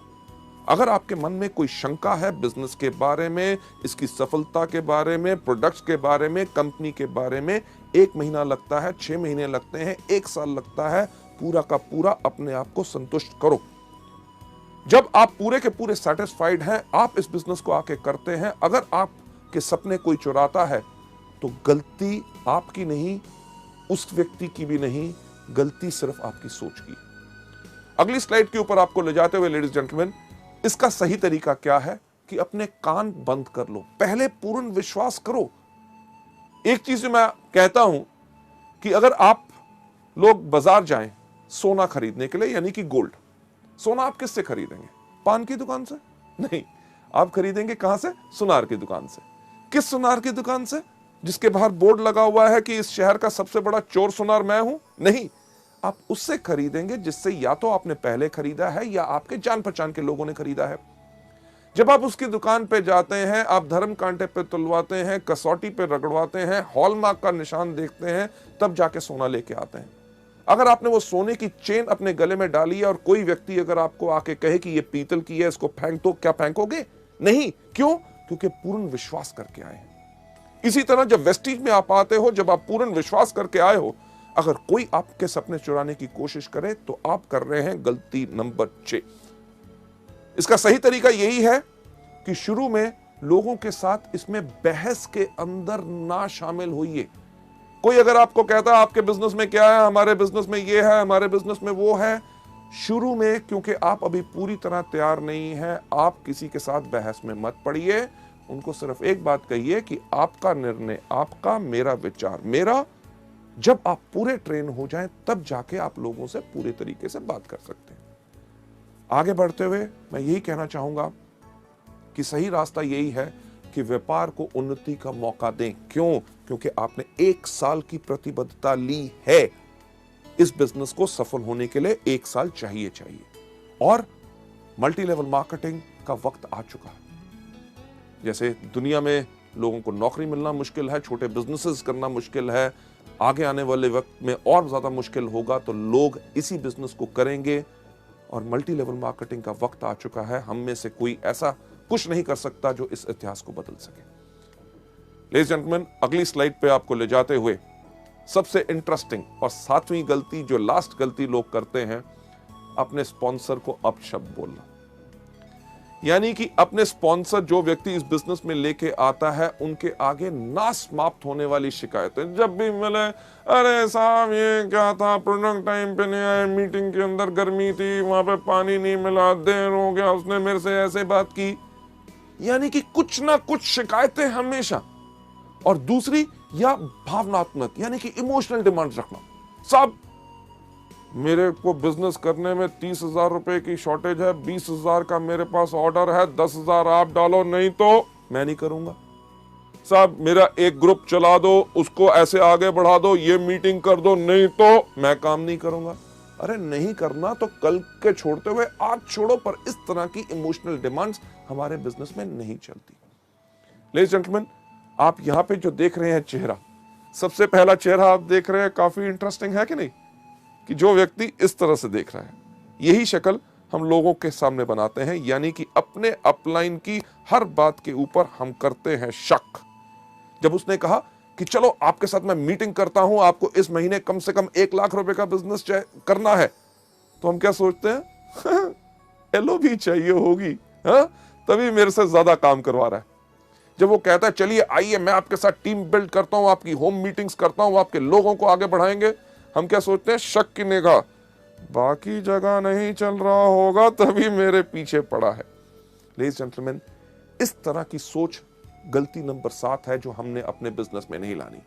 अगर आपके मन में कोई शंका है बिजनेस के बारे में, इसकी सफलता के बारे में, प्रोडक्ट्स के बारे में, कंपनी के बारे में, 1 महीना लगता है, 6 महीने लगते हैं, 1 साल लगता है, पूरा का पूरा अपने आप को संतुष्ट करो। जब आप पूरे के पूरे सेटिस्फाइड हैं, आप इस बिजनेस को आके करते हैं। अगर आपके सपने कोई चुराता है तो गलती आपकी नहीं, उस व्यक्ति की भी नहीं, गलती सिर्फ आपकी सोच की। अगली स्लाइड के ऊपर आपको ले जाते हुए लेडीज जेंटलमैन, इसका सही तरीका क्या है कि अपने कान बंद कर लो, पहले पूर्ण विश्वास करो। एक चीज जो मैं कहता हूं कि अगर आप लोग बाजार जाएं सोना खरीदने के लिए, यानी कि गोल्ड, सोना आप किससे खरीदेंगे? पान की दुकान से? नहीं, आप खरीदेंगे कहां से? सुनार की दुकान से। किस सुनार की दुकान से? जिसके बाहर बोर्ड लगा हुआ है कि इस शहर का सबसे बड़ा चोर सुनार मैं हूं? नहीं, आप उससे खरीदेंगे जिससे या तो आपने पहले खरीदा है या आपके जान पहचान के लोगों ने खरीदा है। जब आप उसकी दुकान पे जाते हैं, आप धर्म कांटे पे तुलवाते हैं, कसौटी पे रगड़वाते हैं, हॉलमार्क का निशान देखते हैं, तब जाके सोना लेके आते हैं। अगर आपने वो सोने की चेन अपने गले में डाली है और कोई व्यक्ति अगर आपको आके कहे कि ये पीतल की है, इसको फेंक दो, क्या फेंकोगे? नहीं। क्यों? क्योंकि पूर्ण विश्वास करके आए हैं। इसी तरह जब वेस्टीज में आप आते हो, जब आप पूर्ण विश्वास करके आए हो, अगर कोई आपके सपने चुराने की कोशिश करे तो आप कर रहे हैं गलती नंबर 6। इसका सही तरीका यही है कि शुरू में लोगों के साथ इसमें बहस के अंदर ना शामिल होइए। कोई अगर आपको कहता है आपके बिजनेस में क्या है, हमारे बिजनेस में ये है, हमारे बिजनेस में वो है, शुरू में क्योंकि आप अभी पूरी तरह तैयार नहीं है, आप किसी के साथ बहस में मत पड़िए। उनको सिर्फ एक बात कहिए कि आपका निर्णय आपका, मेरा विचार मेरा। जब आप पूरे ट्रेन हो जाएं, तब जाके आप लोगों से पूरे तरीके से बात कर सकते हैं। आगे बढ़ते हुए मैं यही कहना चाहूंगा कि सही रास्ता यही है कि व्यापार को उन्नति का मौका दें। क्यों? क्योंकि आपने 1 साल की प्रतिबद्धता ली है। इस बिजनेस को सफल होने के लिए 1 साल चाहिए और मल्टी लेवल मार्केटिंग का वक्त आ चुका है। जैसे दुनिया में लोगों को नौकरी मिलना मुश्किल है, छोटे बिजनेसेस करना मुश्किल है, आगे आने वाले वक्त में और ज्यादा मुश्किल होगा, तो लोग इसी बिजनेस को करेंगे और मल्टी लेवल मार्केटिंग का वक्त आ चुका है। हम में से कोई ऐसा कुछ नहीं कर सकता जो इस इतिहास को बदल सके। लेडीज जेंटलमैन, अगली स्लाइड पे आपको ले जाते हुए सबसे इंटरेस्टिंग और 7वीं गलती, जो लास्ट गलती लोग करते हैं, अपने स्पॉन्सर को अपशब्द बोलना। यानी कि अपने स्पॉन्सर, जो व्यक्ति इस बिजनेस में लेके आता है, उनके आगे ना समाप्त होने वाली शिकायतें जब भी मिले, अरे साहब ये क्या था, प्रोडक्ट टाइम पे नहीं आए, मीटिंग के अंदर गर्मी थी, वहां पे पानी नहीं मिला, देर हो गया, उसने मेरे से ऐसे बात की। यानी कि कुछ ना कुछ शिकायतें हमेशा। और दूसरी, या भावनात्मक यानी कि इमोशनल डिमांड रखना। साहब मेरे को बिजनेस करने में 30,000 रुपए की शॉर्टेज है, 20,000 का मेरे पास ऑर्डर है, 10,000 आप डालो, नहीं तो मैं नहीं करूंगा। साहब मेरा एक ग्रुप चला दो, उसको ऐसे आगे बढ़ा दो, ये मीटिंग कर दो, नहीं तो मैं काम नहीं करूंगा। अरे नहीं करना तो कल के छोड़ते हुए आज छोड़ो, पर इस तरह की इमोशनल डिमांड्स हमारे बिजनेस में नहीं चलती। लेडीज जेंटलमैन, आप यहां पे जो देख रहे हैं चेहरा, सबसे पहला चेहरा आप देख रहे हैं, काफी इंटरेस्टिंग है कि नहीं, कि जो व्यक्ति इस तरह से देख रहा है, यही शक्ल हम लोगों के सामने बनाते हैं। यानी कि अपने अपलाइन की हर बात के ऊपर हम करते हैं शक। जब उसने कहा कि चलो आपके साथ मैं मीटिंग करता हूं, आपको इस महीने कम से कम 1 लाख रुपए का बिजनेस करना है, तो हम क्या सोचते हैं, एलो भी चाहिए होगी, हाँ, तभी मेरे से ज्यादा काम करवा रहा है। जब वो कहता है चलिए आइए मैं आपके साथ टीम बिल्ड करता हूं, आपकी होम मीटिंग्स करता हूं, आपके लोगों को आगे बढ़ाएंगे, हम क्या सोचते हैं, शक की निगाह, बाकी जगह नहीं चल रहा होगा तभी मेरे पीछे पड़ा है। लेडीज जेंटलमैन, इस तरह की सोच गलती नंबर 7 है जो हमने अपने बिजनेस में नहीं लानी।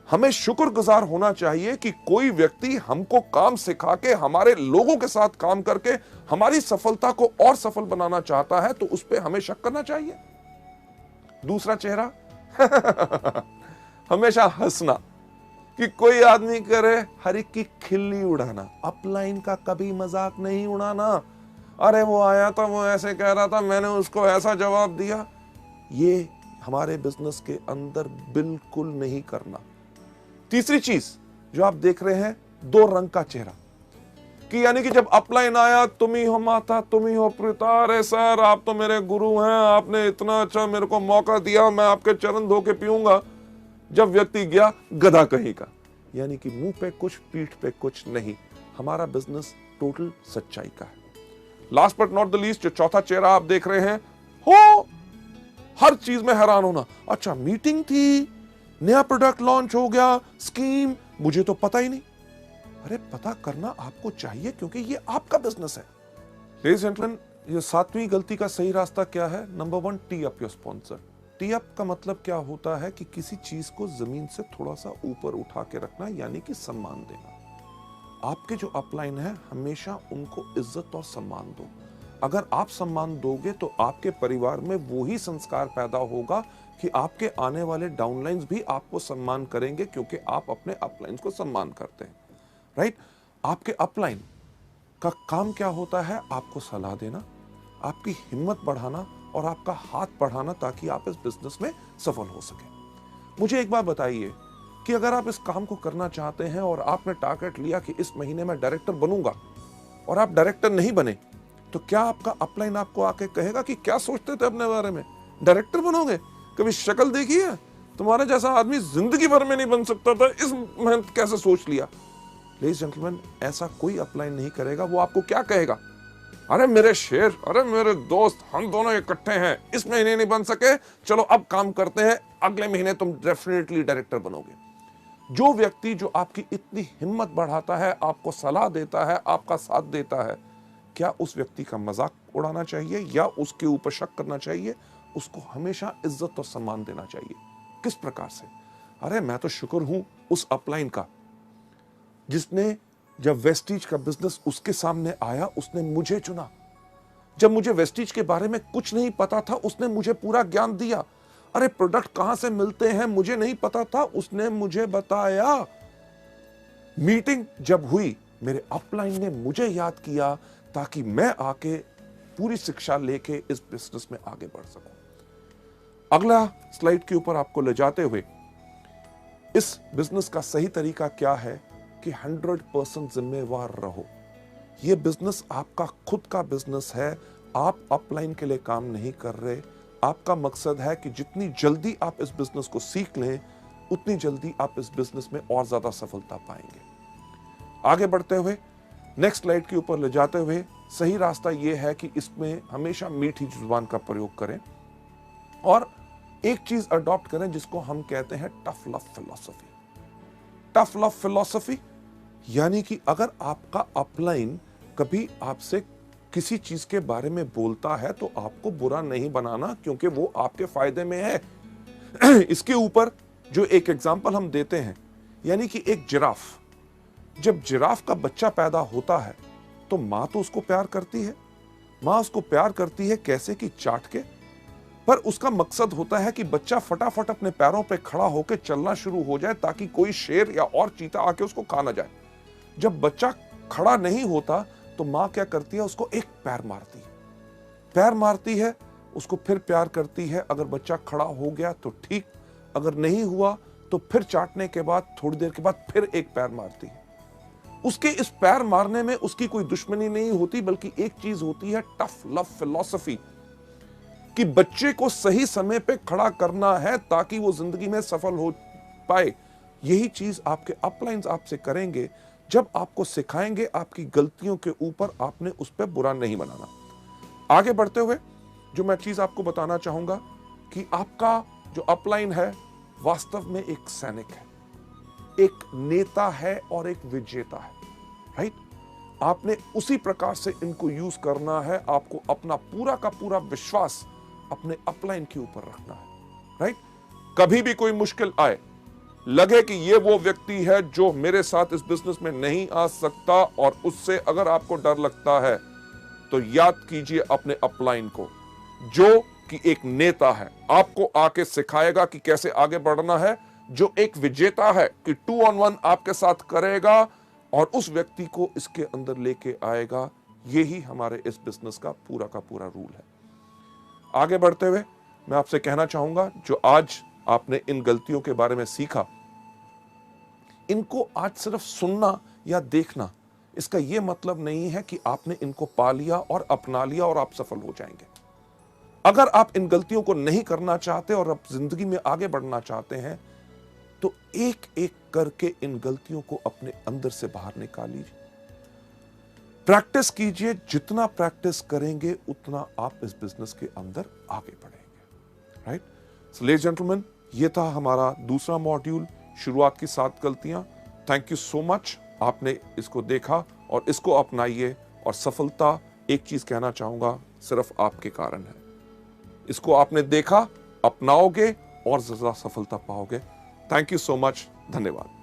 हमें शुक्रगुजार होना चाहिए कि कोई व्यक्ति हमको काम सिखा के, हमारे लोगों के साथ काम करके हमारी सफलता को और सफल बनाना चाहता है, तो उस पर हमें शक करना चाहिए। दूसरा चेहरा हमेशा हंसना, कि कोई आदमी करे हर एक की खिल्ली उड़ाना, अपलाइन का कभी मजाक नहीं उड़ाना। अरे वो आया था, वो ऐसे कह रहा था, मैंने उसको ऐसा जवाब दिया। ये हमारे बिजनेस के अंदर बिल्कुल नहीं करना। तीसरी चीज जो आप देख रहे हैं, 2 रंग का चेहरा, कि यानी कि जब अपलाइन आया, तुम ही हो माता, तुम ही हो पिता, अरे सर आप तो मेरे गुरु हैं, आपने इतना अच्छा मेरे को मौका दिया, मैं आपके चरण धो के पीऊंगा। जब व्यक्ति गया, गधा कहीं का, यानी कि मुंह पे कुछ पीठ पे कुछ नहीं। हमारा बिजनेस टोटल सच्चाई का है। Last but not the least, जो चौथा चेहरा आप देख रहे हैं, हो हर चीज में हैरान होना। अच्छा मीटिंग थी, नया प्रोडक्ट लॉन्च हो गया, स्कीम, मुझे तो पता ही नहीं। अरे पता करना आपको चाहिए, क्योंकि ये आपका बिजनेस है। लेडीज एंड जेंटलमैन, ये 7वीं गलती का सही रास्ता क्या है? Number 1, T up your sponsor. T up का मतलब क्या होता है कि किसी चीज को जमीन से थोड़ा सा ऊपर उठा के रखना, यानी कि सम्मान देना। आपके जो अपलाइन है, हमेशा उनको इज्जत और सम्मान दो। अगर आप सम्मान दोगे तो आपके परिवार में वो ही संस्कार पैदा होगा कि आपके आने वाले डाउनलाइंस भी आपको सम्मान करेंगे, क्योंकि आप अपने अपलाइंस को सम्मान करते हैं। राइट? आपके अपलाइन का काम क्या होता है? आपको सलाह देना, आपकी हिम्मत बढ़ाना और आपका हाथ बढ़ाना, ताकि आप इस बिजनेस में सफल हो सके। मुझे एक बात बताइए कि अगर आप इस काम को करना चाहते हैं और आपने टारगेट लिया कि इस महीने में डायरेक्टर बनूंगा, और आप डायरेक्टर नहीं बने, तो क्या आपका अपलाइन आपको आके कहेगा कि क्या सोचते थे अपने बारे में, डायरेक्टर बनोगे? कभी शक्ल देखी है? तुम्हारे जैसा आदमी जिंदगी भर में नहीं बन सकता था, इस मेहनत कैसे सोच लिया? लेडीज जेंटलमैन, ऐसा कोई अपलाइन नहीं करेगा। वो आपको क्या कहेगा? अरे मेरे शेर, अरे मेरे दोस्त, हम दोनों इकट्ठे हैं, इस महीने नहीं बन सके, चलो अब काम करते हैं, अगले महीने तुम डेफिनेटली डायरेक्टर बनोगे। जो व्यक्ति जो आपकी इतनी हिम्मत बढ़ाता है, आपको सलाह देता है, आपका साथ देता है, क्या उस व्यक्ति का मजाक उड़ाना चाहिए या उसके ऊपर शक करना चाहिए? उसको हमेशा इज्जत और सम्मान देना चाहिए। किस प्रकार से? अरे मैं तो शुक्र हूं उस अपलाइन का, जिसने जब वेस्टीज का बिजनेस उसके सामने आया, उसने मुझे चुना। जब मुझे वेस्टीज के बारे में कुछ नहीं पता था, उसने मुझे पूरा ज्ञान दिया। अरे प्रोडक्ट कहां से मिलते हैं मुझे नहीं पता था, उसने मुझे बताया। मीटिंग जब हुई, मेरे अपलाइन ने मुझे याद किया, ताकि मैं आके पूरी शिक्षा लेके इस बिजनेस में आगे बढ़ सकूं। अगला स्लाइड के ऊपर आपको ले जाते हुए, इस बिजनेस का सही तरीका क्या है कि 100% जिम्मेवार रहो। यह बिजनेस आपका खुद का बिजनेस है, आप अपलाइन के लिए काम नहीं कर रहे। आपका मकसद है कि जितनी जल्दी आप इस बिजनेस को सीख लें, उतनी जल्दी आप इस बिजनेस में और ज्यादा सफलता पाएंगे। आगे बढ़ते हुए नेक्स्ट स्लाइड के ऊपर ले जाते हुए सही रास्ता यह है कि इसमें हमेशा मीठी जुबान का प्रयोग करें और एक चीज अडॉप्ट करें जिसको हम कहते हैं tough love philosophy. Tough love philosophy यानी कि अगर आपका अपलाइन कभी आपसे किसी चीज के बारे में बोलता है तो आपको बुरा नहीं बनाना, क्योंकि वो आपके फायदे में है। इसके ऊपर जो एक एग्जांपल हम देते हैं, यानी कि एक जिराफ, जब जिराफ का बच्चा पैदा होता है तो मां तो उसको प्यार करती है। मां उसको प्यार करती है कैसे कि चाट के, पर उसका मकसद होता है कि बच्चा फटाफट अपने पैरों पे खड़ा होकर चलना शुरू हो जाए ताकि कोई शेर या और चीता आके उसको खा ना जाए। जब बच्चा खड़ा नहीं होता तो मां क्या करती है, उसको एक पैर मारती है। पैर मारती है, उसको फिर प्यार करती है। अगर बच्चा खड़ा हो गया तो ठीक, अगर नहीं हुआ तो फिर चाटने के बाद थोड़ी देर के बाद फिर एक पैर मारती है। उसके इस पैर मारने में उसकी कोई दुश्मनी नहीं होती, बल्कि एक चीज होती है टफ लव फिलॉसफी, कि बच्चे को सही समय पे खड़ा करना है ताकि वो जिंदगी में सफल हो पाए। यही चीज आपके अपलाइंस आपसे करेंगे जब आपको सिखाएंगे आपकी गलतियों के ऊपर आपने उस पर बुरा नहीं बनाना। आगे बढ़ते हुए जो मैं चीज आपको बताना चाहूंगा कि आपका जो अपलाइन है वास्तव में एक सैनिक है, एक नेता है और एक विजेता है। राइट? आपने उसी प्रकार से इनको यूज करना है। आपको अपना पूरा का पूरा विश्वास अपने अपलाइन के ऊपर रखना है। राइट? कभी भी कोई मुश्किल आए, लगे कि ये वो व्यक्ति है जो मेरे साथ इस बिजनेस में नहीं आ सकता, और उससे अगर आपको डर लगता है तो याद कीजिए अपने अपलाइन को, जो कि एक नेता है, आपको आके सिखाएगा कि कैसे आगे बढ़ना है, जो एक विजेता है कि 2 on 1 आपके साथ करेगा और उस व्यक्ति को इसके अंदर लेके आएगा। यही हमारे इस बिजनेस का पूरा रूल है। आगे बढ़ते हुए मैं आपसे कहना चाहूंगा, जो आज आपने इन गलतियों के बारे में सीखा, इनको आज सिर्फ सुनना या देखना, इसका यह मतलब नहीं है कि आपने इनको पा लिया और अपना लिया और आप सफल हो जाएंगे। अगर आप इन गलतियों को नहीं करना चाहते और आप जिंदगी में आगे बढ़ना चाहते हैं तो एक एक करके इन गलतियों को अपने अंदर से बाहर निकालिए। प्रैक्टिस कीजिए, जितना प्रैक्टिस करेंगे उतना आप इस बिजनेस के अंदर आगे बढ़ेंगे। राइट? सो लेडीज जेंटलमैन, ये था हमारा दूसरा मॉड्यूल, शुरुआत की 7 गलतियां। थैंक यू सो मच, आपने इसको देखा और इसको अपनाइए, और सफलता, एक चीज कहना चाहूंगा, सिर्फ आपके कारण है। इसको आपने देखा, अपनाओगे और ज्यादा सफलता पाओगे। थैंक यू सो मच, धन्यवाद।